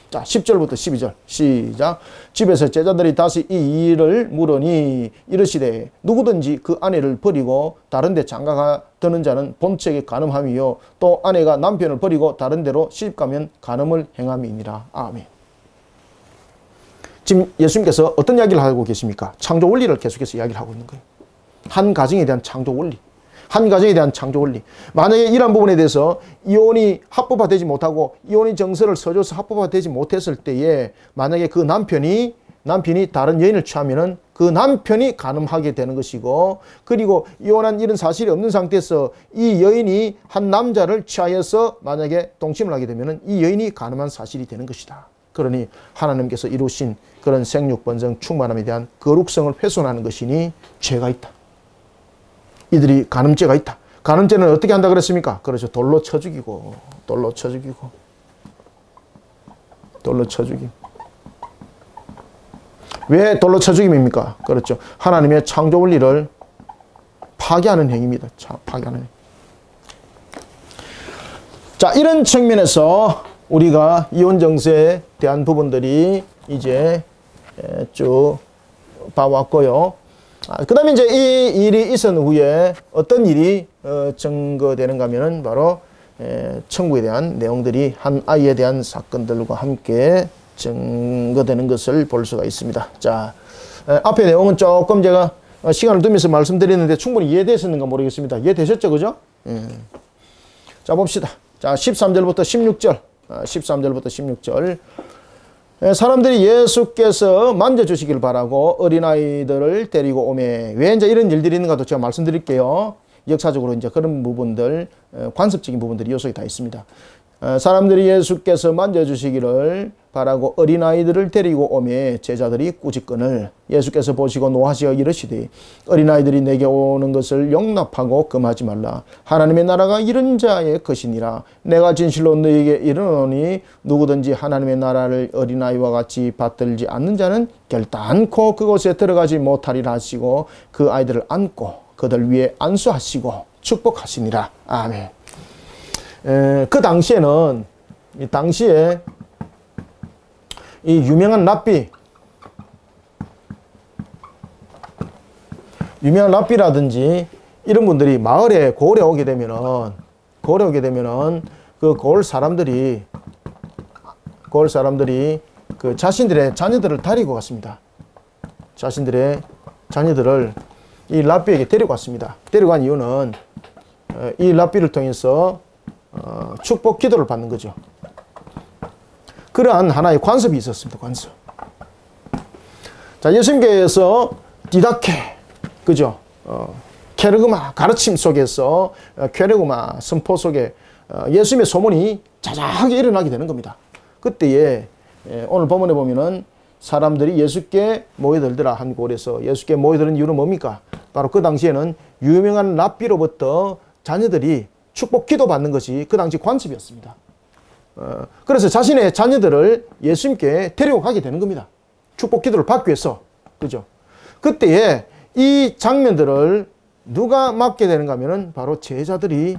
자 10절부터 12절 시작. 집에서 제자들이 다시 이 일을 물으니 이르시되 누구든지 그 아내를 버리고 다른 데 장가가 드는 자는 본책에 간음함이요 또 아내가 남편을 버리고 다른 데로 시집가면 간음을 행함이니라. 아멘. 지금 예수님께서 어떤 이야기를 하고 계십니까? 창조 원리를 계속해서 이야기를 하고 있는 거예요. 한 가정에 대한 창조 원리. 한 가정에 대한 창조 원리. 만약에 이러한 부분에 대해서 이혼이 합법화되지 못하고 이혼의 정서를 써줘서 합법화되지 못했을 때에 만약에 그 남편이 다른 여인을 취하면은 그 남편이 간음하게 되는 것이고 그리고 이혼한 이런 사실이 없는 상태에서 이 여인이 한 남자를 취하여서 만약에 동침을 하게 되면은 이 여인이 간음한 사실이 되는 것이다. 그러니 하나님께서 이루신 그런 생육번성 충만함에 대한 거룩성을 훼손하는 것이니 죄가 있다. 이들이 간음죄가 있다. 간음죄는 어떻게 한다 그랬습니까? 그렇죠. 돌로 쳐 죽이고, 돌로 쳐 죽이고, 돌로 쳐 죽임. 왜 돌로 쳐 죽임입니까? 그렇죠. 하나님의 창조 원리를 파괴하는 행위입니다. 파괴하는 행위. 자, 이런 측면에서 우리가 이혼 정세에 대한 부분들이 이제 쭉 봐왔고요. 그 다음에 이제 이 일이 있은 후에 어떤 일이 증거되는가 하면은 바로 청구에 대한 내용들이 한 아이에 대한 사건들과 함께 증거되는 것을 볼 수가 있습니다. 자, 앞의 내용은 조금 제가 시간을 두면서 말씀드렸는데 충분히 이해되셨는가 모르겠습니다. 이해되셨죠? 그죠? 자, 봅시다. 자, 13절부터 16절. 13절부터 16절. 사람들이 예수께서 만져주시길 바라고 어린아이들을 데리고 오매. 왜 이제 이런 일들이 있는가도 제가 말씀드릴게요. 역사적으로 이제 그런 부분들, 관습적인 부분들이 요소에 다 있습니다. 사람들이 예수께서 만져주시기를 바라고 어린아이들을 데리고 오매 제자들이 꾸짖거늘 예수께서 보시고 노하시어 이르시되 어린아이들이 내게 오는 것을 용납하고 금하지 말라. 하나님의 나라가 이런 자의 것이니라. 내가 진실로 너희에게 이르노니 누구든지 하나님의 나라를 어린아이와 같이 받들지 않는 자는 결단코 그곳에 들어가지 못하리라 하시고 그 아이들을 안고 그들 위에 안수하시고 축복하시니라. 아멘. 그 당시에는 이 유명한 랍비라든지 이런 분들이 마을에 고을에 오게 되면은 그 고을 사람들이 그 자신들의 자녀들을 데리고 갔습니다. 자신들의 자녀들을 이 랍비에게 데리고 왔습니다. 데리고 간 이유는 이 랍비를 통해서 축복 기도를 받는 거죠. 그러한 하나의 관습이 있었습니다. 관습. 자, 예수님께서 디다케, 그죠? 케르그마 가르침 속에서 케르그마 선포 속에 예수님의 소문이 자자하게 일어나게 되는 겁니다. 그때에 오늘 본문에 보면은 사람들이 예수께 모여들더라 한 곳에서 예수께 모여드는 이유는 뭡니까? 바로 그 당시에는 유명한 랍비로부터 자녀들이 축복 기도 받는 것이 그 당시 관습이었습니다. 그래서 자신의 자녀들을 예수님께 데리고 가게 되는 겁니다. 축복 기도를 받기 위해서. 그죠? 그때에 이 장면들을 누가 맡게 되는가 하면은 바로 제자들이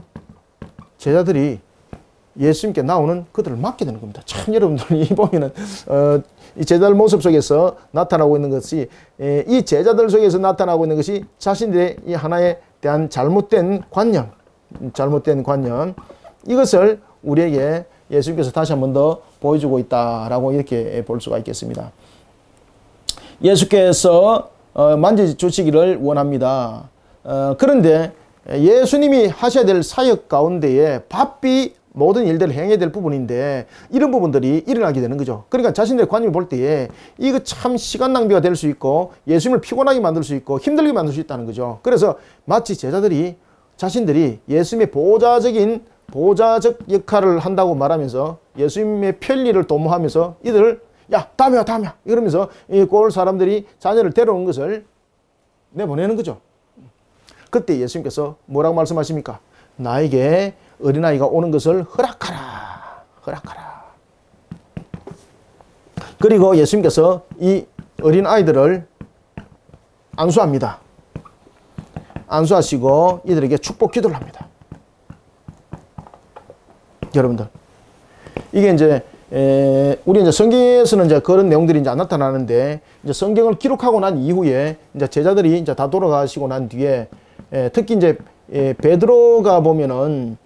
예수님께 나오는 그들을 맡게 되는 겁니다. 참 여러분들이 보면은 이 제자들 모습 속에서 나타나고 있는 것이 이 제자들 속에서 나타나고 있는 것이 자신들의 이 하나에 대한 잘못된 관념 이것을 우리에게 예수님께서 다시 한 번 더 보여주고 있다라고 이렇게 볼 수가 있겠습니다. 예수께서 만져주시기를 원합니다. 그런데 예수님이 하셔야 될 사역 가운데에 바삐 모든 일들을 행해야 될 부분인데 이런 부분들이 일어나게 되는 거죠. 그러니까 자신들의 관념을 볼 때에 이거 참 시간 낭비가 될 수 있고 예수님을 피곤하게 만들 수 있고 힘들게 만들 수 있다는 거죠. 그래서 마치 제자들이 자신들이 예수님의 보좌적 역할을 한다고 말하면서 예수님의 편리를 도모하면서 이들을 야 다음에 와 이러면서 이 고을 사람들이 자녀를 데려온 것을 내보내는 거죠. 그때 예수님께서 뭐라고 말씀하십니까? 나에게 어린아이가 오는 것을 허락하라. 그리고 예수님께서 이 어린아이들을 안수합니다. 안수하시고 이들에게 축복 기도를 합니다. 여러분들, 이게 이제 우리 이제 성경에서는 이제 그런 내용들이 이제 안 나타나는데 이제 성경을 기록하고 난 이후에 이제 제자들이 이제 다 돌아가시고 난 뒤에 특히 이제 베드로가 보면은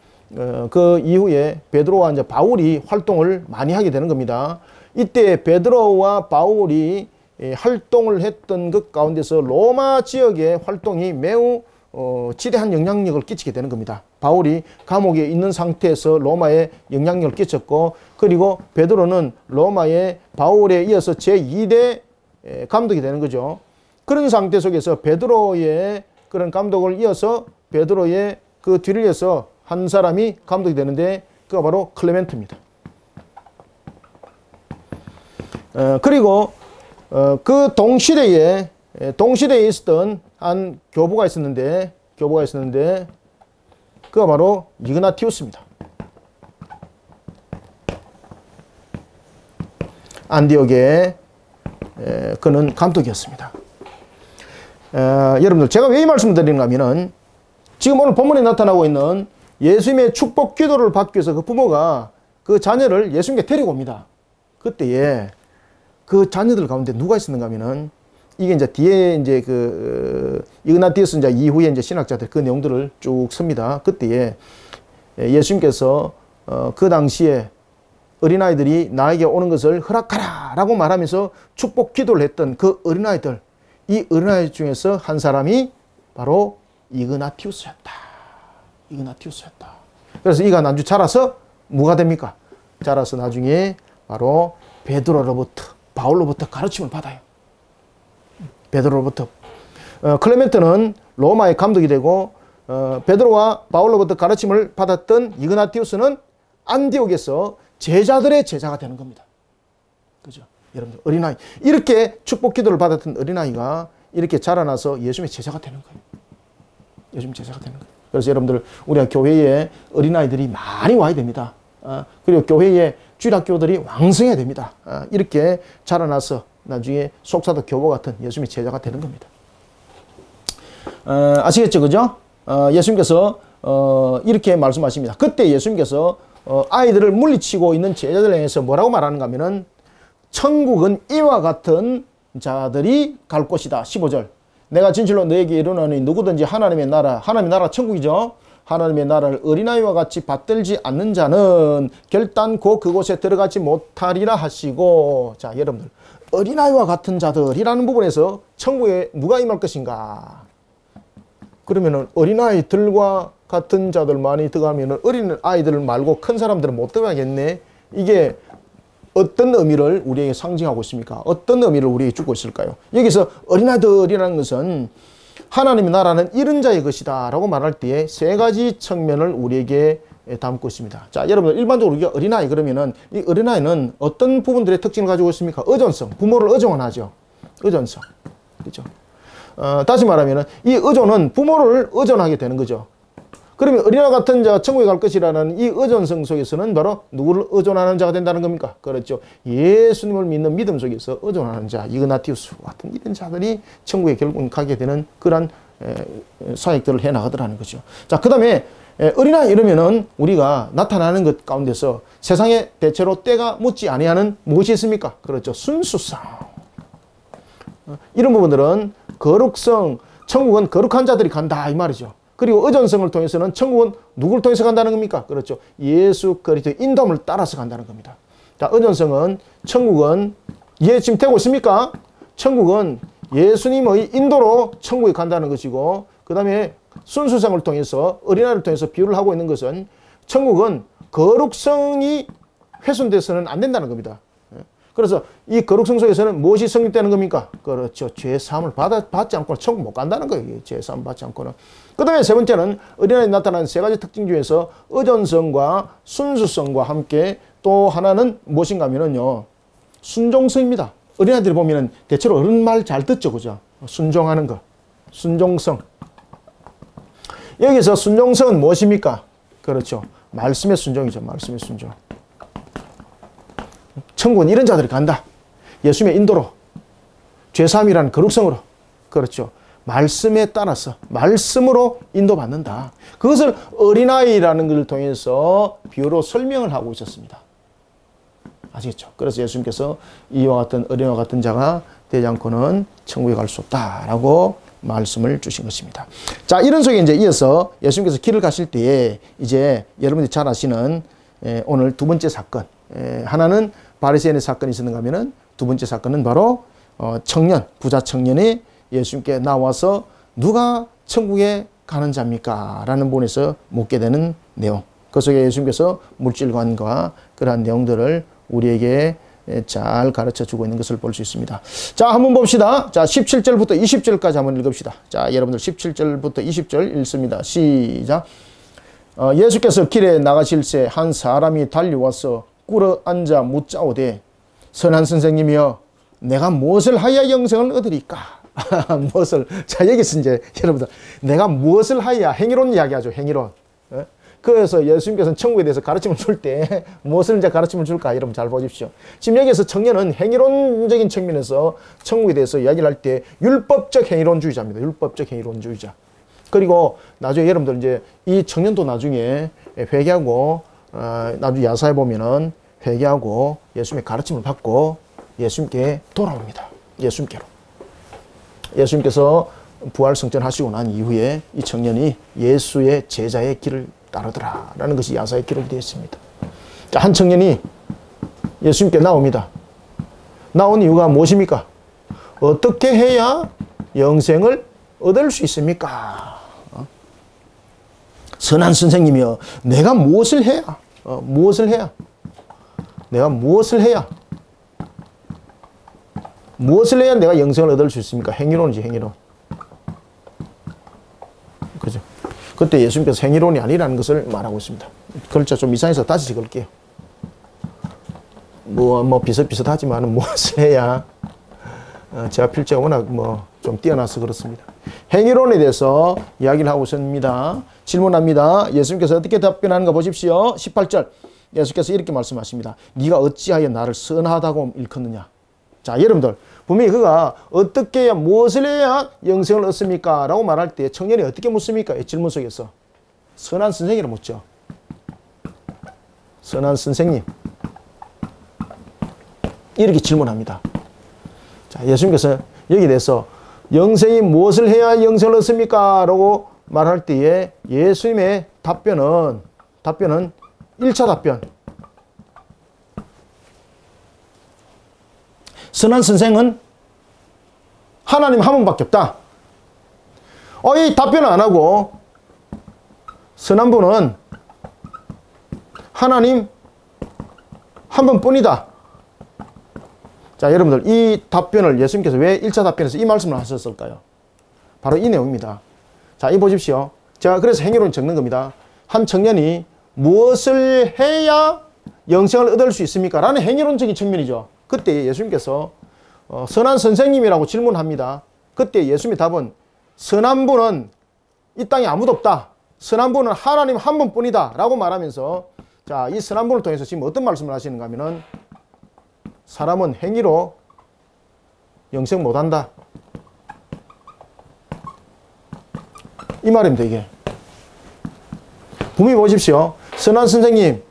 그 이후에 베드로와 이제 바울이 활동을 많이 하게 되는 겁니다. 이때 베드로와 바울이 활동을 했던 것 가운데서 로마 지역의 활동이 매우 지대한 영향력을 끼치게 되는 겁니다. 바울이 감옥에 있는 상태에서 로마에 영향력을 끼쳤고, 그리고 베드로는 로마의 바울에 이어서 제2대 감독이 되는 거죠. 그런 상태 속에서 베드로의 그런 감독을 이어서 베드로의 그 뒤를 이어서 한 사람이 감독이 되는데 그가 바로 클레멘트입니다. 그리고 그 동시대에 있었던 한 교부가 있었는데 교보가 있었는데 그가 바로 이그나티우스입니다. 안디옥의 그는 감독이었습니다. 여러분들 제가 왜 이 말씀을 드리는가 하면은 지금 오늘 본문에 나타나고 있는 예수님의 축복 기도를 받기 위해서 그 부모가 그 자녀를 예수님께 데리고 옵니다. 그때에 그 자녀들 가운데 누가 있었는가 하면은 이게 이제 뒤에 이제 그 이그나티우스 이제 이후에 이제 신학자들 그 내용들을 쭉 씁니다. 그때에 예수님께서 그 당시에 어린아이들이 나에게 오는 것을 허락하라 라고 말하면서 축복 기도를 했던 그 어린아이들, 이 어린아이 중에서 한 사람이 바로 이그나티우스였다. 이그나티우스였다. 그래서 이가 나중에 자라서 뭐가 됩니까? 자라서 나중에 바로 베드로로부터 바울로부터 가르침을 받아요. 베드로로부터. 클레멘트는 로마의 감독이 되고 베드로와 바울로부터 가르침을 받았던 이그나티우스는 안디옥에서 제자들의 제자가 되는 겁니다. 그죠? 여러분들 어린아이 이렇게 축복 기도를 받았던 어린아이가 이렇게 자라나서 예수님의 제자가 되는 거예요. 예수님 제자가 되는 거예요. 그래서 여러분들 우리가 교회에 어린아이들이 많이 와야 됩니다. 그리고 교회에 주일학교들이 왕성해야 됩니다. 이렇게 자라나서 나중에 속사도 교보 같은 예수님의 제자가 되는 겁니다. 아시겠죠? 그죠? 예수님께서 이렇게 말씀하십니다. 그때 예수님께서 아이들을 물리치고 있는 제자들을 향해서 뭐라고 말하는가 하면은 천국은 이와 같은 자들이 갈 곳이다. 15절. 내가 진실로 너에게 이르노니 누구든지 하나님의 나라 천국이죠. 하나님의 나라를 어린아이와 같이 받들지 않는 자는 결단코 그곳에 들어가지 못하리라 하시고, 자 여러분들 어린아이와 같은 자들이라는 부분에서 천국에 누가 임할 것인가? 그러면은 어린아이들과 같은 자들만이 들어가면은 어린 아이들 말고 큰 사람들은 못 들어가겠네. 이게 어떤 의미를 우리에게 상징하고 있습니까? 어떤 의미를 우리에게 주고 있을까요? 여기서 어린아이들이라는 것은 하나님의 나라는 이런 자의 것이다 라고 말할 때에 세 가지 측면을 우리에게 담고 있습니다. 자, 여러분 일반적으로 우리가 어린아이 그러면은 이 어린아이는 어떤 부분들의 특징을 가지고 있습니까? 의존성, 부모를 의존하죠. 의존성. 그렇죠? 다시 말하면은 이 의존은 부모를 의존하게 되는 거죠. 그러면 어린아이 같은 자가 천국에 갈 것이라는 이 의존성 속에서는 바로 누구를 의존하는 자가 된다는 겁니까? 그렇죠. 예수님을 믿는 믿음 속에서 의존하는 자, 이그나티우스 같은 이런 자들이 천국에 결국 가게 되는 그런 사역들을 해나가더라는 거죠. 자, 그 다음에 어린아이 이러면은 우리가 나타나는 것 가운데서 세상에 대체로 때가 묻지 아니하는 무엇이 있습니까? 그렇죠. 순수성. 이런 부분들은 거룩성, 천국은 거룩한 자들이 간다 이 말이죠. 그리고 의존성을 통해서는 천국은 누구를 통해서 간다는 겁니까? 그렇죠. 예수 그리스도의 인도함을 따라서 간다는 겁니다. 자, 의존성은 천국은 이해 지금 되고 있습니까? 천국은 예수님의 인도로 천국에 간다는 것이고, 그 다음에 순수성을 통해서 어린아이를 통해서 비유를 하고 있는 것은 천국은 거룩성이 훼손돼서는 안 된다는 겁니다. 그래서 이 거룩성 속에서는 무엇이 성립되는 겁니까? 그렇죠. 죄사함을 받지 않고는 천국 못 간다는 거예요. 죄사함 받지 않고는. 그 다음에 세 번째는 어린아이에 나타나는 세 가지 특징 중에서 의존성과 순수성과 함께 또 하나는 무엇인가 하면요. 순종성입니다. 어린아이들이 보면은 대체로 어른 말 잘 듣죠. 그죠? 순종하는 거. 순종성. 여기서 순종성은 무엇입니까? 그렇죠. 말씀의 순종이죠. 말씀의 순종. 천국은 이런 자들이 간다. 예수님의 인도로. 죄사함이라는 거룩성으로. 그렇죠. 말씀에 따라서 말씀으로 인도받는다. 그것을 어린아이라는 것을 통해서 비유로 설명을 하고 있었습니다. 아시겠죠? 그래서 예수님께서 이와 같은 어린아이와 같은 자가 되지 않고는 천국에 갈 수 없다라고 말씀을 주신 것입니다. 자, 이런 속에 이제 이어서 예수님께서 길을 가실 때에 이제 여러분들이 잘 아시는 오늘 두 번째 사건. 하나는 바리새인의 사건이 있었는가 하면은 두 번째 사건은 바로 청년, 부자 청년이 예수님께 나와서 누가 천국에 가는 자입니까? 라는 부분에서 묻게 되는 내용. 그 속에 예수님께서 물질관과 그러한 내용들을 우리에게 잘 가르쳐 주고 있는 것을 볼 수 있습니다. 자, 한번 봅시다. 자, 17절부터 20절까지 한번 읽읍시다. 자, 여러분들 17절부터 20절 읽습니다. 시작. 예수께서 길에 나가실새 한 사람이 달려와서 꿇어 앉아 묻자오되 선한 선생님이여 내가 무엇을 하여 영생을 얻으리까? 무엇을. 자, 여기서 이제 여러분들, 내가 무엇을 하여야, 행위론 이야기하죠, 행위론. 그래서 예수님께서는 천국에 대해서 가르침을 줄 때 무엇을 이제 가르침을 줄까? 여러분 잘 보십시오. 지금 여기서 청년은 행위론적인 측면에서 천국에 대해서 이야기를 할 때 율법적 행위론주의자입니다. 율법적 행위론주의자. 그리고 나중에 여러분들 이제 이 청년도 나중에 회개하고, 나중에 야사에 보면은 회개하고 예수님의 가르침을 받고 예수님께 돌아옵니다. 예수님께로. 예수님께서 부활승천하시고 난 이후에 이 청년이 예수의 제자의 길을 따르더라 라는 것이 야사에 기록이 되어 있습니다. 자, 한 청년이 예수님께 나옵니다. 나온 이유가 무엇입니까? 어떻게 해야 영생을 얻을 수 있습니까? 선한 선생님이여, 내가 무엇을 해야? 무엇을 해야? 내가 무엇을 해야? 무엇을 해야 내가 영생을 얻을 수 있습니까? 행위론이지, 행위론. 그죠? 그때 예수님께서 행위론이 아니라는 것을 말하고 있습니다. 글자 좀 이상해서 다시 적을게요. 뭐 비슷비슷하지만 무엇을 해야, 제가 필자가 워낙 좀 뛰어나서 그렇습니다. 행위론에 대해서 이야기를 하고 있습니다. 질문합니다. 예수님께서 어떻게 답변하는가 보십시오. 18절. 예수께서 이렇게 말씀하십니다. 네가 어찌하여 나를 선하다고 일컫느냐. 자, 여러분들, 분명히 그가 어떻게 해야, 무엇을 해야 영생을 얻습니까? 라고 말할 때 청년이 어떻게 묻습니까? 이 질문 속에서. 선한 선생이라고 묻죠. 선한 선생님. 이렇게 질문합니다. 자, 예수님께서 여기에 대해서 영생이 무엇을 해야 영생을 얻습니까? 라고 말할 때에 예수님의 답변은 1차 답변. 선한 선생은 하나님 한 분밖에 없다. 이 답변을 안 하고 선한 분은 하나님 한 분뿐이다. 자, 여러분들, 이 답변을 예수님께서 왜 1차 답변에서 이 말씀을 하셨을까요? 바로 이 내용입니다. 자, 이 보십시오. 제가 그래서 행위론 적는 겁니다. 한 청년이 무엇을 해야 영생을 얻을 수 있습니까? 라는 행위론적인 측면이죠. 그때 예수님께서 선한 선생님이라고 질문합니다. 그때 예수님의 답은 선한 분은 이 땅에 아무도 없다. 선한 분은 하나님 한 분뿐이다. 라고 말하면서, 자, 이 선한 분을 통해서 지금 어떤 말씀을 하시는가 하면은, 사람은 행위로 영생 못한다. 이 말입니다, 이게. 분명히 보십시오. 선한 선생님,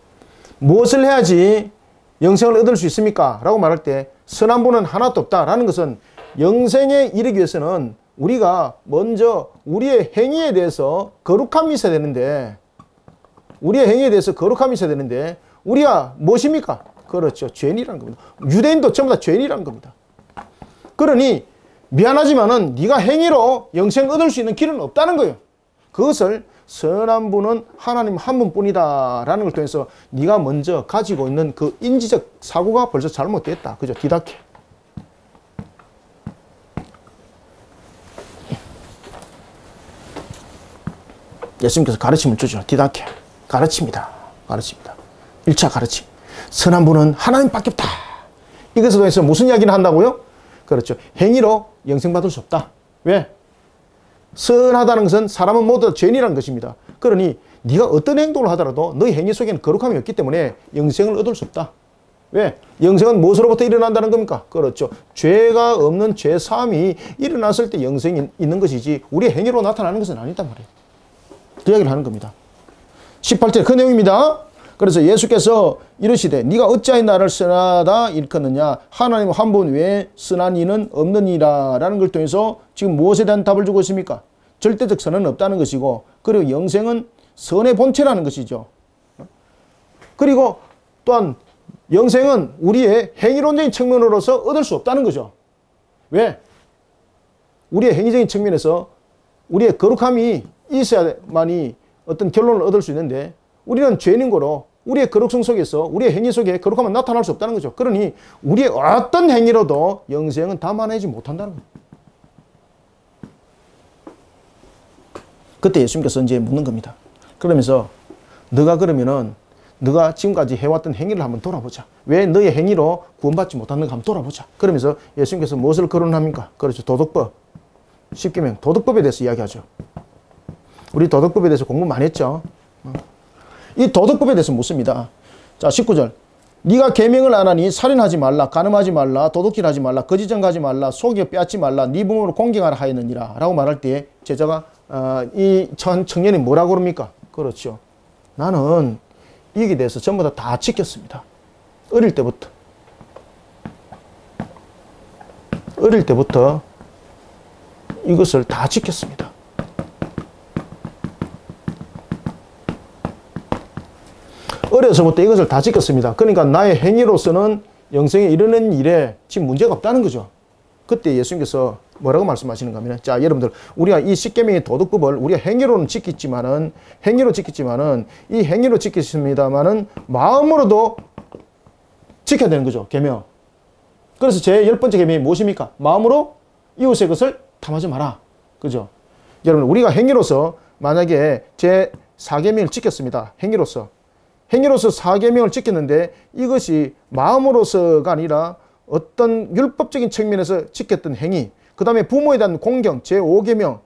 무엇을 해야지 영생을 얻을 수 있습니까? 라고 말할 때 선한 분은 하나도 없다라는 것은 영생에 이르기 위해서는 우리가 먼저 우리의 행위에 대해서 거룩함이 있어야 되는데, 우리의 행위에 대해서 거룩함이 있어야 되는데 우리가 무엇입니까? 그렇죠. 죄인이라는 겁니다. 유대인도 전부 다 죄인이라는 겁니다. 그러니 미안하지만은 네가 행위로 영생 얻을 수 있는 길은 없다는 거예요. 그것을 선한 분은 하나님 한 분뿐이다 라는 걸 통해서 네가 먼저 가지고 있는 그 인지적 사고가 벌써 잘못됐다. 그죠? 디다케. 예수님께서 가르침을 주죠. 디다케. 가르칩니다. 가르칩니다. 1차 가르침. 선한 분은 하나님밖에 없다. 이것에 대해서 무슨 이야기를 한다고요? 그렇죠. 행위로 영생 받을 수 없다. 왜? 선하다는 것은 사람은 모두 죄인이라는 것입니다. 그러니 네가 어떤 행동을 하더라도 너의 행위 속에는 거룩함이 없기 때문에 영생을 얻을 수 없다. 왜? 영생은 무엇으로부터 일어난다는 겁니까? 그렇죠. 죄가 없는 죄사함이 일어났을 때 영생이 있는 것이지 우리의 행위로 나타나는 것은 아니단 말이에요. 그 이야기를 하는 겁니다. 18절 그 내용입니다. 그래서 예수께서 이르시되 네가 어찌하여 나를 선하다 일컫느냐 하나님 한 분 외에 선한 이는 없느니라 라는 걸 통해서 지금 무엇에 대한 답을 주고 있습니까? 절대적 선은 없다는 것이고, 그리고 영생은 선의 본체라는 것이죠. 그리고 또한 영생은 우리의 행위론적인 측면으로서 얻을 수 없다는 거죠. 왜? 우리의 행위적인 측면에서 우리의 거룩함이 있어야만이 어떤 결론을 얻을 수 있는데, 우리는 죄인인 거로 우리의 거룩성 속에서 우리의 행위 속에 거룩함은 나타날 수 없다는 거죠. 그러니 우리의 어떤 행위로도 영생은 담아내지 못한다는 거예요. 그때 예수님께서 이제 묻는 겁니다. 그러면서 너가 그러면은 너가 지금까지 해왔던 행위를 한번 돌아보자. 왜 너의 행위로 구원받지 못하는가 한번 돌아보자. 그러면서 예수님께서 무엇을 거론합니까? 그렇죠. 도덕법. 십계명 도덕법에 대해서 이야기하죠. 우리 도덕법에 대해서 공부 많이 했죠. 이 도덕법에 대해서 묻습니다. 자, 19절. 네가 계명을 안 하니 살인하지 말라, 간음하지 말라, 도둑질하지 말라, 거짓 증거하지 말라, 속여 빼앗지 말라, 네 부모를 공경하라 하였느니라 라고 말할 때 제자가 이 청년이 뭐라고 그럽니까? 그렇죠. 나는 이에 대해서 전부 다 지켰습니다. 어릴 때부터 이것을 다 지켰습니다. 어려서부터 이것을 다 지켰습니다. 그러니까 나의 행위로서는 영생에 이르는 일에 지금 문제가 없다는 거죠. 그때 예수님께서 뭐라고 말씀하시는가 하면, 자, 여러분들, 우리가 이 십계명의 도덕법을 우리가 행위로 지켰지만은 이 행위로 지켰습니다만은 마음으로도 지켜야 되는 거죠. 계명. 그래서 제 10번째 계명이 무엇입니까? 마음으로 이웃의 것을 탐하지 마라. 그죠? 여러분, 우리가 행위로서 만약에 제 4계명을 지켰습니다. 행위로서 4계명을 지켰는데 이것이 마음으로서가 아니라 어떤 율법적인 측면에서 지켰던 행위, 그 다음에 부모에 대한 공경, 제5계명,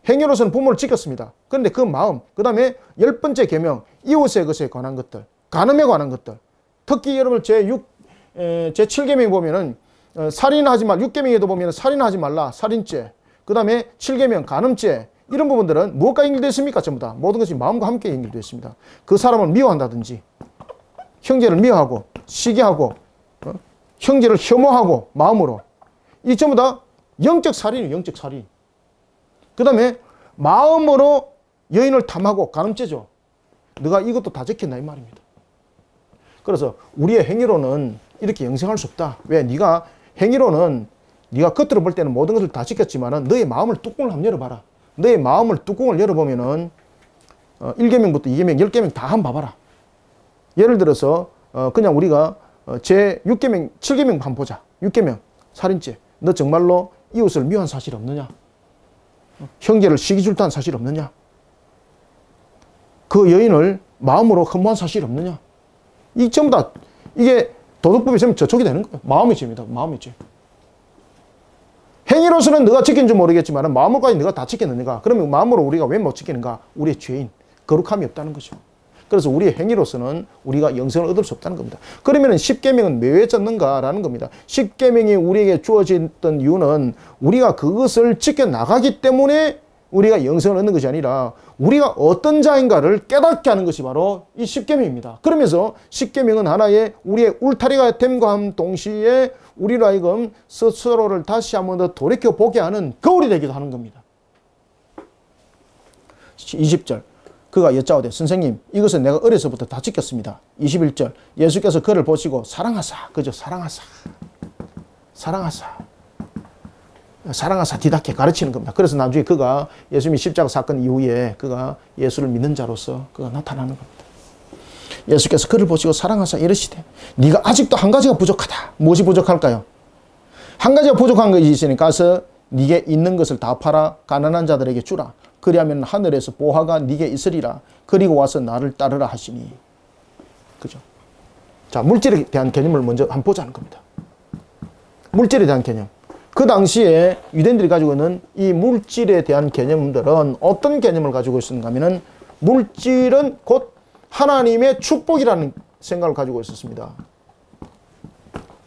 행위로서는 부모를 지켰습니다. 그런데 그 마음, 그 다음에 10번째 계명, 이웃의 것에 관한 것들, 간음에 관한 것들, 특히 여러분 제7계명에 보면은 살인하지 말, 6계명에도 보면 살인하지 말라, 살인죄, 그 다음에 7계명, 간음죄, 이런 부분들은 무엇과 연결되어 있습니까? 전부 다 모든 것이 마음과 함께 연결되어 있습니다. 그 사람을 미워한다든지, 형제를 미워하고, 시기하고, 형제를 혐오하고, 마음으로, 이 전부 다 영적 살인이에요. 영적 살인. 그 다음에 마음으로 여인을 탐하고, 간음죄죠. 너가 이것도 다 지켰나 이 말입니다. 그래서 우리의 행위로는 이렇게 영생할 수 없다. 왜? 네가 행위로는 네가 겉으로 볼 때는 모든 것을 다 지켰지만은 너의 마음을 뚜껑을 한번 열어봐라. 너의 마음을 뚜껑을 열어보면은 1계명부터 2계명, 10계명 다 한번 봐봐라. 예를 들어서 그냥 우리가 제6계명, 7계명 한번 보자. 6계명, 살인죄. 너 정말로 이웃을 미워한 사실 없느냐? 형제를 시기 질투한 사실 없느냐? 그 여인을 마음으로 흠모한 사실 없느냐? 이 전부 다 이게 도덕법이 있으면 저촉이 되는 거예요. 마음의 죄입니다. 마음의 죄. 행위로서는 너가 지킨지 모르겠지만 마음으로까지 너가 다 지켰느냐? 그러면 마음으로 우리가 왜 못 지키는가? 우리의 죄인, 거룩함이 없다는 거죠. 그래서 우리의 행위로서는 우리가 영생을 얻을 수 없다는 겁니다. 그러면 10계명은 왜 졌는가라는 겁니다. 10계명이 우리에게 주어졌던 이유는 우리가 그것을 지켜나가기 때문에 우리가 영생을 얻는 것이 아니라 우리가 어떤 자인가를 깨닫게 하는 것이 바로 이 10계명입니다. 그러면서 10계명은 하나의 우리의 울타리가 됨과 동시에 우리로 하여금 스스로를 다시 한번 더 돌이켜보게 하는 거울이 되기도 하는 겁니다. 20절. 그가 여짜오되 선생님 이것은 내가 어려서부터 다 지켰습니다. 21절. 예수께서 그를 보시고 사랑하사. 그죠? 사랑하사. 뒤답게 가르치는 겁니다. 그래서 나중에 그가 예수님이 십자가 사건 이후에 그가 예수를 믿는 자로서 그가 나타나는 겁니다. 예수께서 그를 보시고 사랑하사 이르시되 네가 아직도 한 가지가 부족하다. 무엇이 부족할까요? 한 가지가 부족한 것이 있으니까 가서 네게 있는 것을 다 팔아 가난한 자들에게 주라. 그리하면 하늘에서 보화가 네게 있으리라. 그리고 와서 나를 따르라 하시니. 그죠? 자, 물질에 대한 개념을 먼저 한번 보자는 겁니다. 물질에 대한 개념. 그 당시에 유대인들이 가지고 있는 이 물질에 대한 개념들은 어떤 개념을 가지고 있었는가 하면은 물질은 곧 하나님의 축복이라는 생각을 가지고 있었습니다.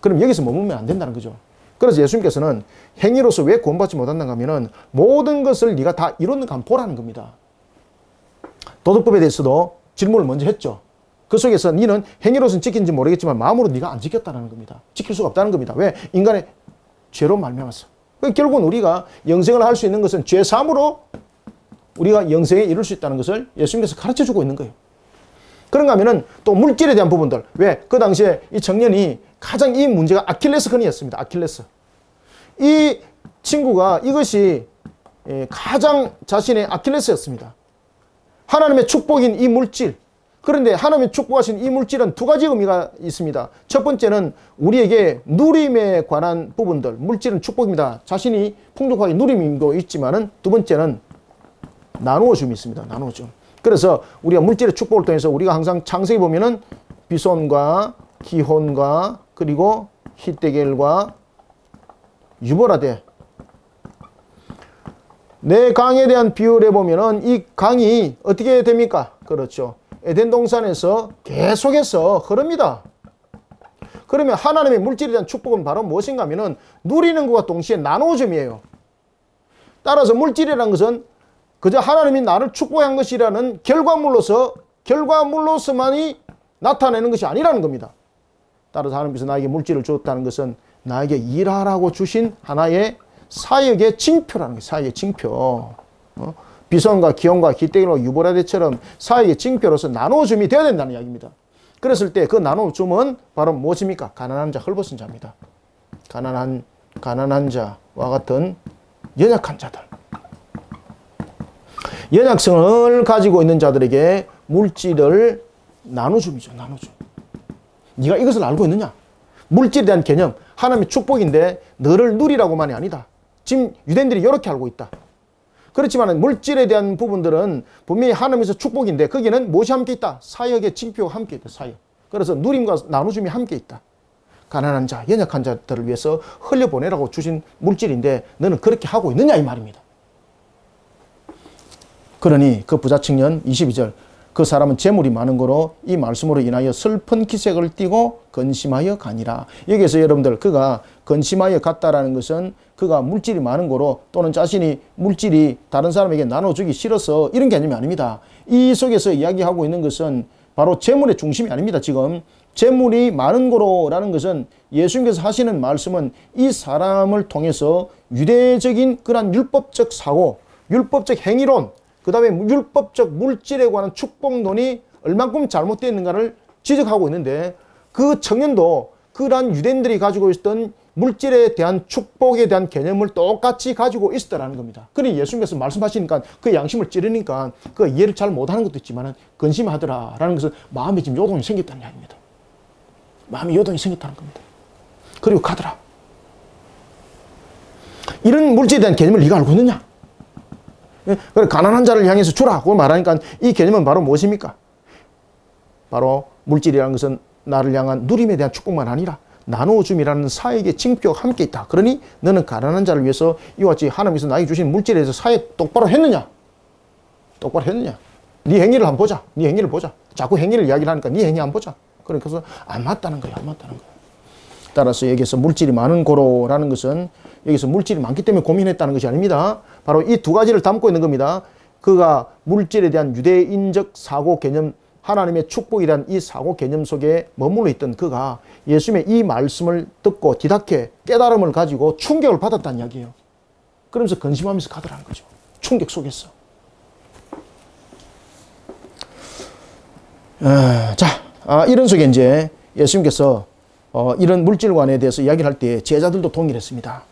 그럼 여기서 머물면 안 된다는 거죠. 그래서 예수님께서는 행위로서 왜 구원받지 못한다고 하면은 모든 것을 네가 다 이뤘는가 한번 보라는 겁니다. 도덕법에 대해서도 질문을 먼저 했죠. 그 속에서 너는 행위로서는 지킨지 모르겠지만 마음으로 네가 안 지켰다는 겁니다. 지킬 수가 없다는 겁니다. 왜? 인간의 죄로 말미암아서. 결국은 우리가 영생을 할 수 있는 것은 죄 사함으로 우리가 영생에 이룰 수 있다는 것을 예수님께서 가르쳐주고 있는 거예요. 그런가 하면은 또 물질에 대한 부분들. 왜? 그 당시에 이 청년이 가장 이 문제가 아킬레스 건이었습니다. 아킬레스. 이 친구가 이것이 가장 자신의 아킬레스였습니다. 하나님의 축복인 이 물질. 그런데 하나님의 축복하신 이 물질은 두 가지 의미가 있습니다. 첫 번째는 우리에게 누림에 관한 부분들. 물질은 축복입니다. 자신이 풍족하게 누림도 있지만은 두 번째는 나누어 줌이 있습니다. 나누어 줌. 그래서 우리가 물질의 축복을 통해서 우리가 항상 창세기 보면은 비손과 기혼과 그리고 히데겔과 유보라데 내 강에 대한 비유를 해보면은 이 강이 어떻게 됩니까? 그렇죠. 에덴 동산에서 계속해서 흐릅니다. 그러면 하나님의 물질에 대한 축복은 바로 무엇인가 하면은 누리는 것과 동시에 나누어줌이에요. 따라서 물질이라는 것은 그저 하나님이 나를 축복한 것이라는 결과물로서만이 나타내는 것이 아니라는 겁니다. 따라서 하나님께서 나에게 물질을 주었다는 것은 나에게 일하라고 주신 하나의 사역의 징표라는 거예요. 사역의 징표. 비선과 기원과 기대기와 유보라데처럼 사역의 징표로서 나누어줌이 되어야 된다는 이야기입니다. 그랬을 때 그 나누어줌은 바로 무엇입니까? 가난한 자, 헐벗은 자입니다. 가난한 자와 같은 연약한 자들. 연약성을 가지고 있는 자들에게 물질을 나누줌이죠. 나누줌. 네가 이것을 알고 있느냐? 물질에 대한 개념, 하나님의 축복인데 너를 누리라고만이 아니다. 지금 유대인들이 이렇게 알고 있다. 그렇지만 물질에 대한 부분들은 분명히 하나님에서 축복인데 거기는 무엇이 함께 있다? 사역의 징표가 함께 있다. 사역. 그래서 누림과 나누줌이 함께 있다. 가난한 자, 연약한 자들을 위해서 흘려보내라고 주신 물질인데 너는 그렇게 하고 있느냐 이 말입니다. 그러니 그 부자 청년 22절 그 사람은 재물이 많은 거로 이 말씀으로 인하여 슬픈 기색을 띠고 근심하여 가니라. 여기에서 여러분들 그가 근심하여 갔다라는 것은 그가 물질이 많은 거로 또는 자신이 물질이 다른 사람에게 나눠주기 싫어서 이런 개념이 아닙니다. 이 속에서 이야기하고 있는 것은 바로 재물의 중심이 아닙니다. 지금 재물이 많은 거로라는 것은 예수님께서 하시는 말씀은 이 사람을 통해서 유대적인 그런 율법적 사고, 율법적 행위론, 그 다음에 율법적 물질에 관한 축복론이 얼만큼 잘못되어 있는가를 지적하고 있는데 그 청년도 그러한 유대인들이 가지고 있었던 물질에 대한 축복에 대한 개념을 똑같이 가지고 있었다는 겁니다. 그러니 예수님께서 말씀하시니까 그 양심을 찌르니까 그 이해를 잘 못하는 것도 있지만 근심하더라라는 것은 마음에 지금 요동이 생겼다는 이야기입니다. 마음에 요동이 생겼다는 겁니다. 그리고 가더라. 이런 물질에 대한 개념을 네가 알고 있느냐? 그래 가난한 자를 향해서 주라고 말하니까 이 개념은 바로 무엇입니까? 바로 물질이라는 것은 나를 향한 누림에 대한 축복만 아니라 나누어줌이라는 사역의 징표가 함께 있다. 그러니 너는 가난한 자를 위해서 이와 같이 하나님께서 나에게 주신 물질에 대해서 사역 똑바로 했느냐? 똑바로 했느냐? 네 행위를 한번 보자. 네 행위를 보자. 자꾸 행위를 이야기를 하니까 네 행위 한번 보자. 그래서 안 맞다는 거야. 안 맞다는 거야. 따라서 여기서 물질이 많은 고로라는 것은 여기서 물질이 많기 때문에 고민했다는 것이 아닙니다. 바로 이 두 가지를 담고 있는 겁니다. 그가 물질에 대한 유대인적 사고 개념, 하나님의 축복에 대한 이 사고 개념 속에 머물러 있던 그가 예수님의 이 말씀을 듣고 디다케 깨달음을 가지고 충격을 받았다는 이야기예요. 그러면서 근심하면서 가더라는 거죠. 충격 속에서. 이런 속에 이제 예수님께서 이런 물질관에 대해서 이야기를 할 때 제자들도 동일했습니다.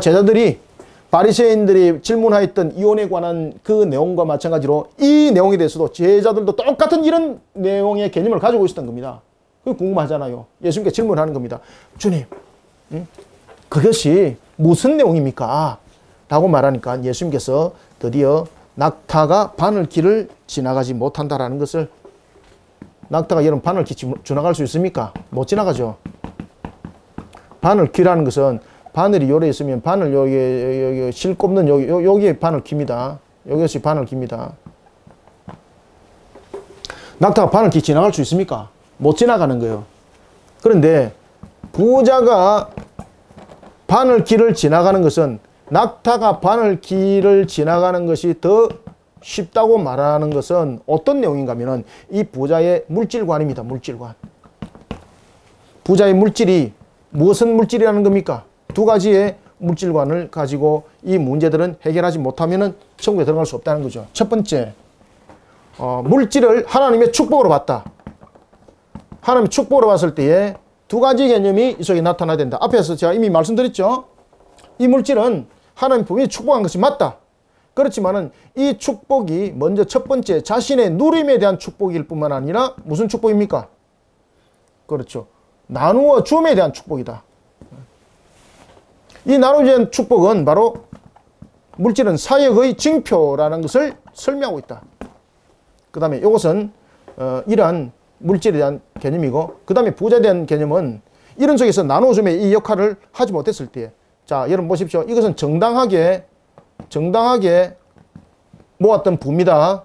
제자들이 바리새인들이 질문하였던 이혼에 관한 그 내용과 마찬가지로 이 내용에 대해서도 제자들도 똑같은 이런 내용의 개념을 가지고 있었던 겁니다. 그게 궁금하잖아요. 예수님께 질문하는 겁니다. 주님, 그것이 무슨 내용입니까? 라고 말하니까 예수님께서 드디어 낙타가 바늘길을 지나가지 못한다라는 것을, 낙타가 여러분 바늘길 지나갈 수 있습니까? 못 지나가죠. 바늘길이라는 것은 바늘이 요래 있으면 바늘 여기 실 꼽는 여기에 바늘 깁니다. 여기서 바늘 깁니다. 낙타가 바늘길 지나갈 수 있습니까? 못 지나가는 거예요. 그런데 부자가 바늘길을 지나가는 것은 낙타가 바늘길을 지나가는 것이 더 쉽다고 말하는 것은 어떤 내용인가 하면은 이 부자의 물질관입니다. 물질관. 부자의 물질이 무슨 물질이라는 겁니까? 두 가지의 물질관을 가지고 이 문제들은 해결하지 못하면은 천국에 들어갈 수 없다는 거죠. 첫 번째, 물질을 하나님의 축복으로 봤다. 하나님의 축복으로 봤을 때에 두 가지 개념이 이 속에 나타나야 된다. 앞에서 제가 이미 말씀드렸죠. 이 물질은 하나님 분명히 축복한 것이 맞다. 그렇지만은 이 축복이 먼저 첫 번째 자신의 누림에 대한 축복일 뿐만 아니라 무슨 축복입니까? 그렇죠. 나누어 줌에 대한 축복이다. 이 나누어에 대한 축복은 바로 물질은 사역의 징표라는 것을 설명하고 있다. 그 다음에 이것은 이러한 물질에 대한 개념이고, 그 다음에 부자에 대한 개념은 이런 속에서 나누어줌의 이 역할을 하지 못했을 때, 자 여러분 보십시오. 이것은 정당하게 정당하게 모았던 부입니다.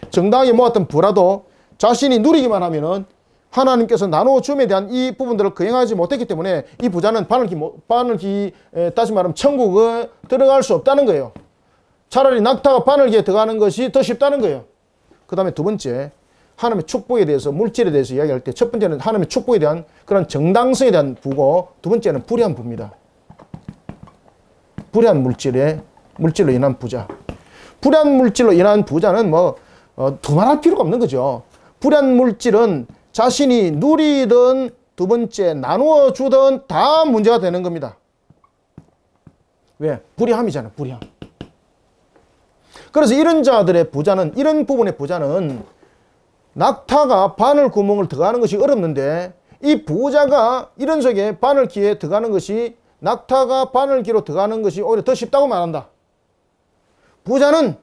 정당하게 모았던 부라도 자신이 누리기만 하면은 하나님께서 나누어 줌에 대한 이 부분들을 거행하지 못했기 때문에 이 부자는 다시 말하면 천국에 들어갈 수 없다는 거예요. 차라리 낙타가 바늘기에 들어가는 것이 더 쉽다는 거예요. 그 다음에 두 번째, 하나님의 축복에 대해서, 물질에 대해서 이야기할 때 첫 번째는 하나님의 축복에 대한 그런 정당성에 대한 부고, 두 번째는 불의한 부입니다. 불의한 물질로 인한 부자. 불의한 물질로 인한 부자는 두말할 필요가 없는 거죠. 불의한 물질은 자신이 누리든 두 번째 나누어 주든 다 문제가 되는 겁니다. 왜? 불의함이잖아요. 불의함. 그래서 이런 자들의 부자는, 이런 부분의 부자는 낙타가 바늘 구멍을 들어가는 것이 어렵는데 이 부자가 이런 속에 바늘기에 들어가는 것이 낙타가 바늘기로 들어가는 것이 오히려 더 쉽다고 말한다. 부자는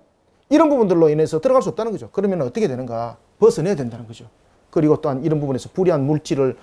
이런 부분들로 인해서 들어갈 수 없다는 거죠. 그러면 어떻게 되는가? 벗어내야 된다는 거죠. 그리고 또한 이런 부분에서 불의한 물질을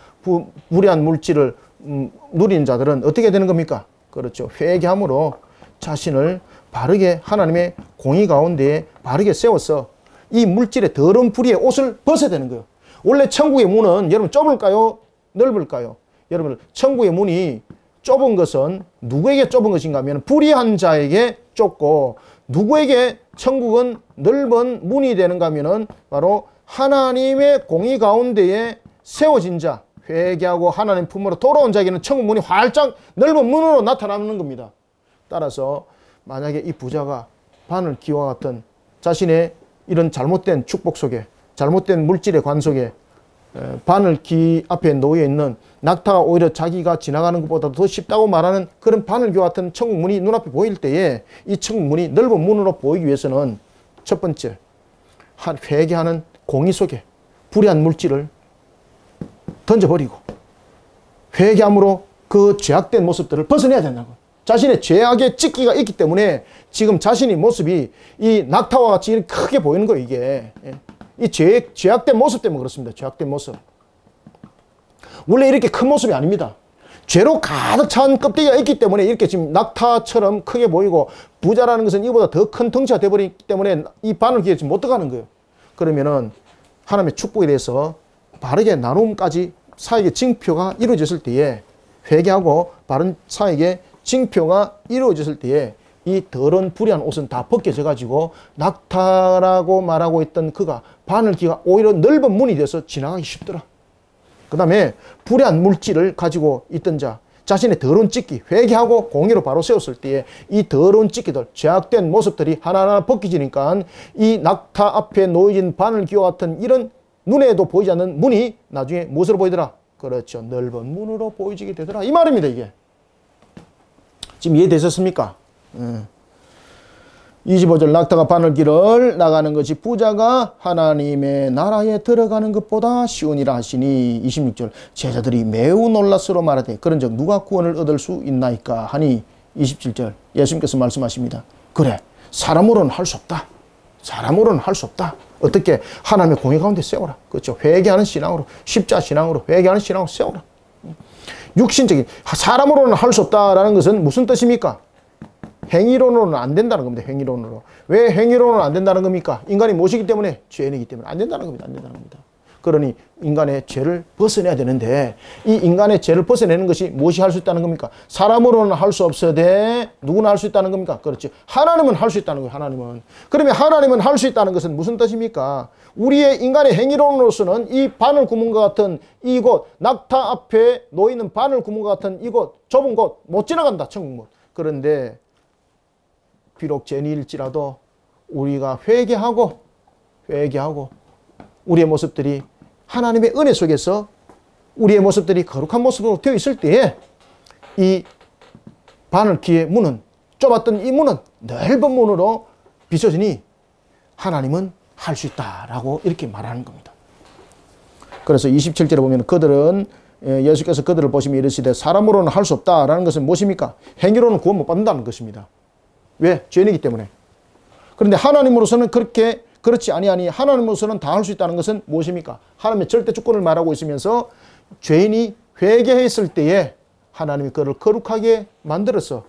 누리는 자들은 어떻게 되는 겁니까? 그렇죠. 회개함으로 자신을 바르게 하나님의 공의 가운데에 바르게 세워서 이 물질의 더러운 불의의 옷을 벗어야 되는 거예요. 원래 천국의 문은 여러분 좁을까요? 넓을까요? 여러분 천국의 문이 좁은 것은 누구에게 좁은 것인가 하면 불의한 자에게 좁고, 누구에게 천국은 넓은 문이 되는가 하면은 바로 하나님의 공의 가운데에 세워진 자, 회개하고 하나님 품으로 돌아온 자에게는 천국 문이 활짝 넓은 문으로 나타나는 겁니다. 따라서 만약에 이 부자가 바늘기와 같은 자신의 이런 잘못된 축복 속에, 잘못된 물질의 관 속에 바늘기 앞에 놓여 있는 낙타가 오히려 자기가 지나가는 것보다 더 쉽다고 말하는 그런 바늘기와 같은 천국 문이 눈앞에 보일 때에 이 천국 문이 넓은 문으로 보이기 위해서는 첫 번째, 회개하는 공의 속에 불의한 물질을 던져버리고 회개함으로 그 죄악된 모습들을 벗어내야 된다고. 자신의 죄악의 찢기가 있기 때문에 지금 자신의 모습이 이 낙타와 같이 크게 보이는 거예요. 이게 이 죄악된 모습 때문에 그렇습니다. 죄악된 모습. 원래 이렇게 큰 모습이 아닙니다. 죄로 가득 찬 껍데기가 있기 때문에 이렇게 지금 낙타처럼 크게 보이고, 부자라는 것은 이보다 더 큰 덩치가 되어버리기 때문에 이 바늘기에 지금 못 들어가는 거예요. 그러면은 하나님의 축복에 대해서 바르게 나눔까지 사역의 징표가 이루어졌을 때에, 회개하고 바른 사역의 징표가 이루어졌을 때에 이 더러운 불의한 옷은 다 벗겨져 가지고 낙타라고 말하고 있던 그가 바늘기가 오히려 넓은 문이 돼서 지나가기 쉽더라. 그 다음에 불의한 물질을 가지고 있던 자, 자신의 더러운 찢기, 회개하고 공의로 바로 세웠을 때에 이 더러운 찢기들, 죄악된 모습들이 하나하나 벗겨지니까 이 낙타 앞에 놓여진 바늘기와 같은 이런 눈에도 보이지 않는 문이 나중에 무엇으로 보이더라? 그렇죠. 넓은 문으로 보이지게 되더라. 이 말입니다, 이게. 지금 이해되셨습니까? 25절, 낙타가 바늘길을 나가는 것이 부자가 하나님의 나라에 들어가는 것보다 쉬우니라 하시니, 26절, 제자들이 매우 놀라스러 말하되 그런즉 누가 구원을 얻을 수 있나이까 하니, 27절, 예수님께서 말씀하십니다. 그래, 사람으로는 할 수 없다. 사람으로는 할 수 없다. 어떻게? 하나님의 공의 가운데 세워라. 그렇죠. 회개하는 신앙으로, 십자 신앙으로, 회개하는 신앙으로 세워라. 육신적인, 사람으로는 할 수 없다라는 것은 무슨 뜻입니까? 행위론으로는 안 된다는 겁니다. 행위론으로. 왜 행위론으로는 안 된다는 겁니까? 인간이 무엇이기 때문에? 죄인이기 때문에 안 된다는 겁니다. 안 된다는 겁니다. 그러니 인간의 죄를 벗어내야 되는데, 이 인간의 죄를 벗어내는 것이 무엇이 할 수 있다는 겁니까? 사람으로는 할 수 없어도 누구나 할 수 있다는 겁니까? 그렇지. 하나님은 할 수 있다는 거예요. 하나님은. 그러면 하나님은 할 수 있다는 것은 무슨 뜻입니까? 우리의 인간의 행위론으로서는 이 바늘 구멍과 같은 이곳, 낙타 앞에 놓이는 바늘 구멍과 같은 이곳, 좁은 곳 못 지나간다. 천국문. 그런데 비록 죄인일지라도 우리가 회개하고 우리의 모습들이 하나님의 은혜 속에서 우리의 모습들이 거룩한 모습으로 되어 있을 때에 이 바늘기의 문은, 좁았던 이 문은 넓은 문으로 비춰지니 하나님은 할 수 있다라고 이렇게 말하는 겁니다. 그래서 27절에 보면 그들은, 예수께서 그들을 보시며 이르시되 사람으로는 할 수 없다라는 것은 무엇입니까? 행위로는 구원 못 받는다는 것입니다. 왜? 죄인이기 때문에. 그런데 하나님으로서는 그렇지 아니하니, 하나님으로서는 다 할 수 있다는 것은 무엇입니까? 하나님의 절대 주권을 말하고 있으면서 죄인이 회개했을 때에 하나님이 그를 거룩하게 만들어서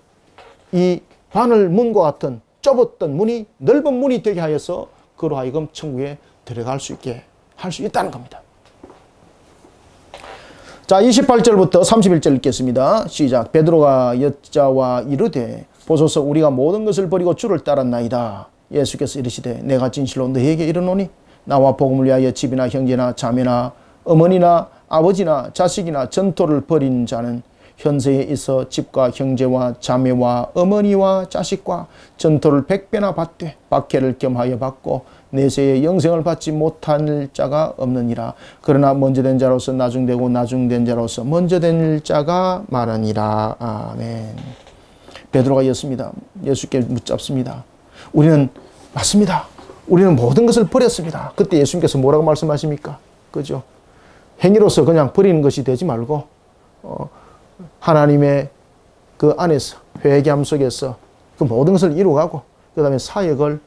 이 바늘문과 같은 좁았던 문이 넓은 문이 되게 하여서 그로 하여금 천국에 들어갈 수 있게 할 수 있다는 겁니다. 자, 28절부터 31절 읽겠습니다. 시작. 베드로가 여자와 이르되 보소서 우리가 모든 것을 버리고 주를 따랐나이다. 예수께서 이르시되 내가 진실로 너희에게 이르노니 나와 복음을 위하여 집이나 형제나 자매나 어머니나 아버지나 자식이나 전토를 벌인 자는 현세에 있어 집과 형제와 자매와 어머니와 자식과 전토를 100배나 받되 박해를 겸하여 받고 내세에 영생을 받지 못할 자가 없느니라. 그러나 먼저 된 자로서 나중되고 나중된 자로서 먼저 된 자가 많으니라. 아멘. 베드로가 이었습니다. 예수께 묻잡습니다. 우리는 맞습니다. 우리는 모든 것을 버렸습니다. 그때 예수님께서 뭐라고 말씀하십니까? 그죠? 행위로서 그냥 버리는 것이 되지 말고 하나님의 그 안에서 회개함 속에서 그 모든 것을 이루어가고 그 다음에 사역을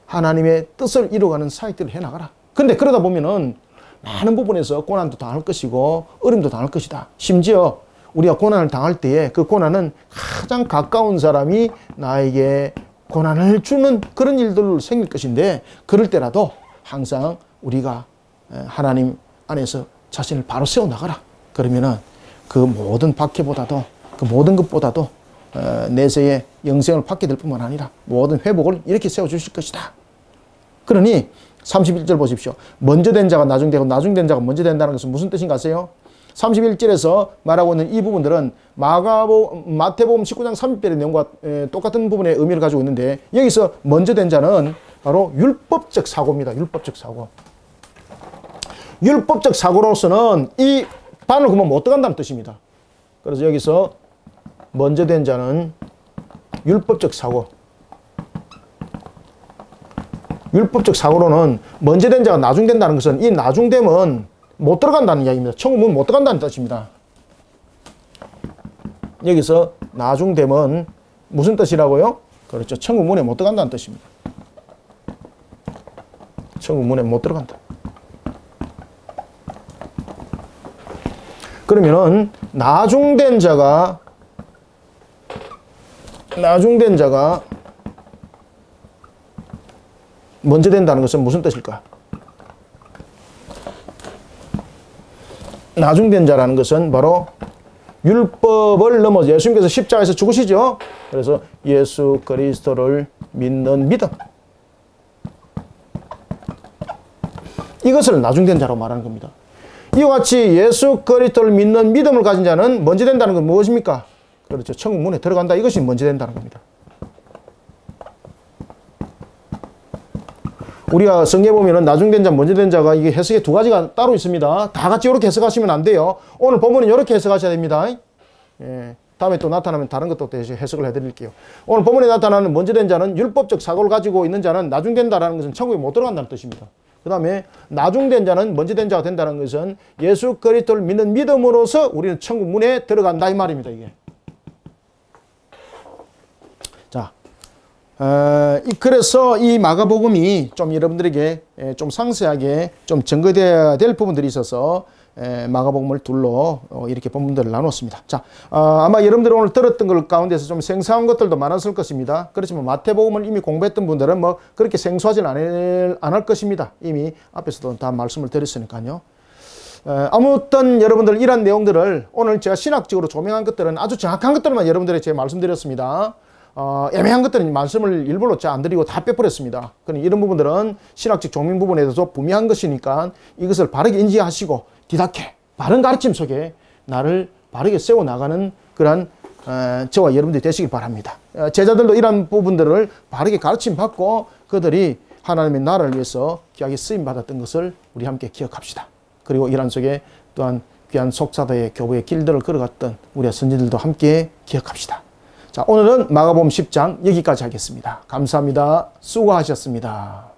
하나님의 뜻을 이루어가는 사역들을 해나가라. 그런데 그러다 보면은 많은 부분에서 고난도 당할 것이고 어려움도 당할 것이다. 심지어 우리가 고난을 당할 때에 그 고난은 가장 가까운 사람이 나에게 고난을 주는 그런 일들로 생길 것인데 그럴 때라도 항상 우리가 하나님 안에서 자신을 바로 세워나가라. 그러면은 그 모든 박해보다도 그 모든 것보다도 내세의 영생을 받게 될 뿐만 아니라 모든 회복을 이렇게 세워주실 것이다. 그러니 31절 보십시오. 먼저 된 자가 나중되고 나중된 자가 먼저 된다는 것은 무슨 뜻인가 아세요? 31절에서 말하고 있는 이 부분들은 마태복음 19장 30절의 내용과 똑같은 부분의 의미를 가지고 있는데 여기서 먼저 된 자는 바로 율법적 사고입니다. 율법적 사고. 율법적 사고로서는 이 반을 그만 못 들어간다는 뜻입니다. 그래서 여기서 먼저 된 자는 율법적 사고. 율법적 사고로는 먼저 된 자가 나중된다는 것은 이 나중됨은 못 들어간다는 이야기입니다. 천국은 못 들어간다는 뜻입니다. 여기서 나중됨은 무슨 뜻이라고요? 그렇죠. 천국 문에 못 들어간다는 뜻입니다. 천국 문에 못 들어간다. 그러면은 나중된 자가 먼저 된다는 것은 무슨 뜻일까? 나중된 자라는 것은 바로 율법을 넘어 예수님께서 십자가에서 죽으시죠. 그래서 예수 그리스도를 믿는 믿음. 이것을 나중된 자라고 말하는 겁니다. 이와 같이 예수 그리스도를 믿는 믿음을 가진 자는 먼저 된다는 건 무엇입니까? 그렇죠. 천국 문에 들어간다. 이것이 먼저 된다는 겁니다. 우리가 성경에 보면은 나중된 자, 먼저 된 자가 이게 해석에 두 가지가 따로 있습니다. 다 같이 이렇게 해석하시면 안 돼요. 오늘 본문은 이렇게 해석하셔야 됩니다. 예. 다음에 또 나타나면 다른 것도 해석을 해드릴게요. 오늘 본문에 나타나는 먼저 된 자는 율법적 사고를 가지고 있는 자는 나중된다라는 것은 천국에 못 들어간다는 뜻입니다. 그 다음에 나중된 자는 먼저 된 자가 된다는 것은 예수 그리스도를 믿는 믿음으로서 우리는 천국 문에 들어간다 이 말입니다. 이게. 자, 그래서 이 마가복음이 좀 여러분들에게 좀 상세하게 좀 증거되어야 될 부분들이 있어서 마가복음을 둘러 이렇게 본문들을 나눴습니다. 자, 아마 여러분들이 오늘 들었던 것 가운데서 좀 생소한 것들도 많았을 것입니다. 그렇지만 마태복음을 이미 공부했던 분들은 뭐 그렇게 생소하지는 않을 것입니다. 이미 앞에서도 다 말씀을 드렸으니까요. 아무튼 여러분들 이런 내용들을 오늘 제가 신학적으로 조명한 것들은 아주 정확한 것들만 여러분들에게 제가 말씀드렸습니다. 애매한 것들은 말씀을 일부러 안 드리고 다 빼버렸습니다. 그러니 이런 부분들은 신학적 조명 부분에 대해서 분명한 것이니까 이것을 바르게 인지하시고 디다케, 바른 가르침 속에 나를 바르게 세워나가는 그런 저와 여러분들이 되시길 바랍니다. 제자들도 이런 부분들을 바르게 가르침 받고 그들이 하나님의 나라를 위해서 귀하게 쓰임받았던 것을 우리 함께 기억합시다. 그리고 이란 속에 또한 귀한 속사도의 교부의 길들을 걸어갔던 우리의 선지들도 함께 기억합시다. 자, 오늘은 마가복음 10장 여기까지 하겠습니다. 감사합니다. 수고하셨습니다.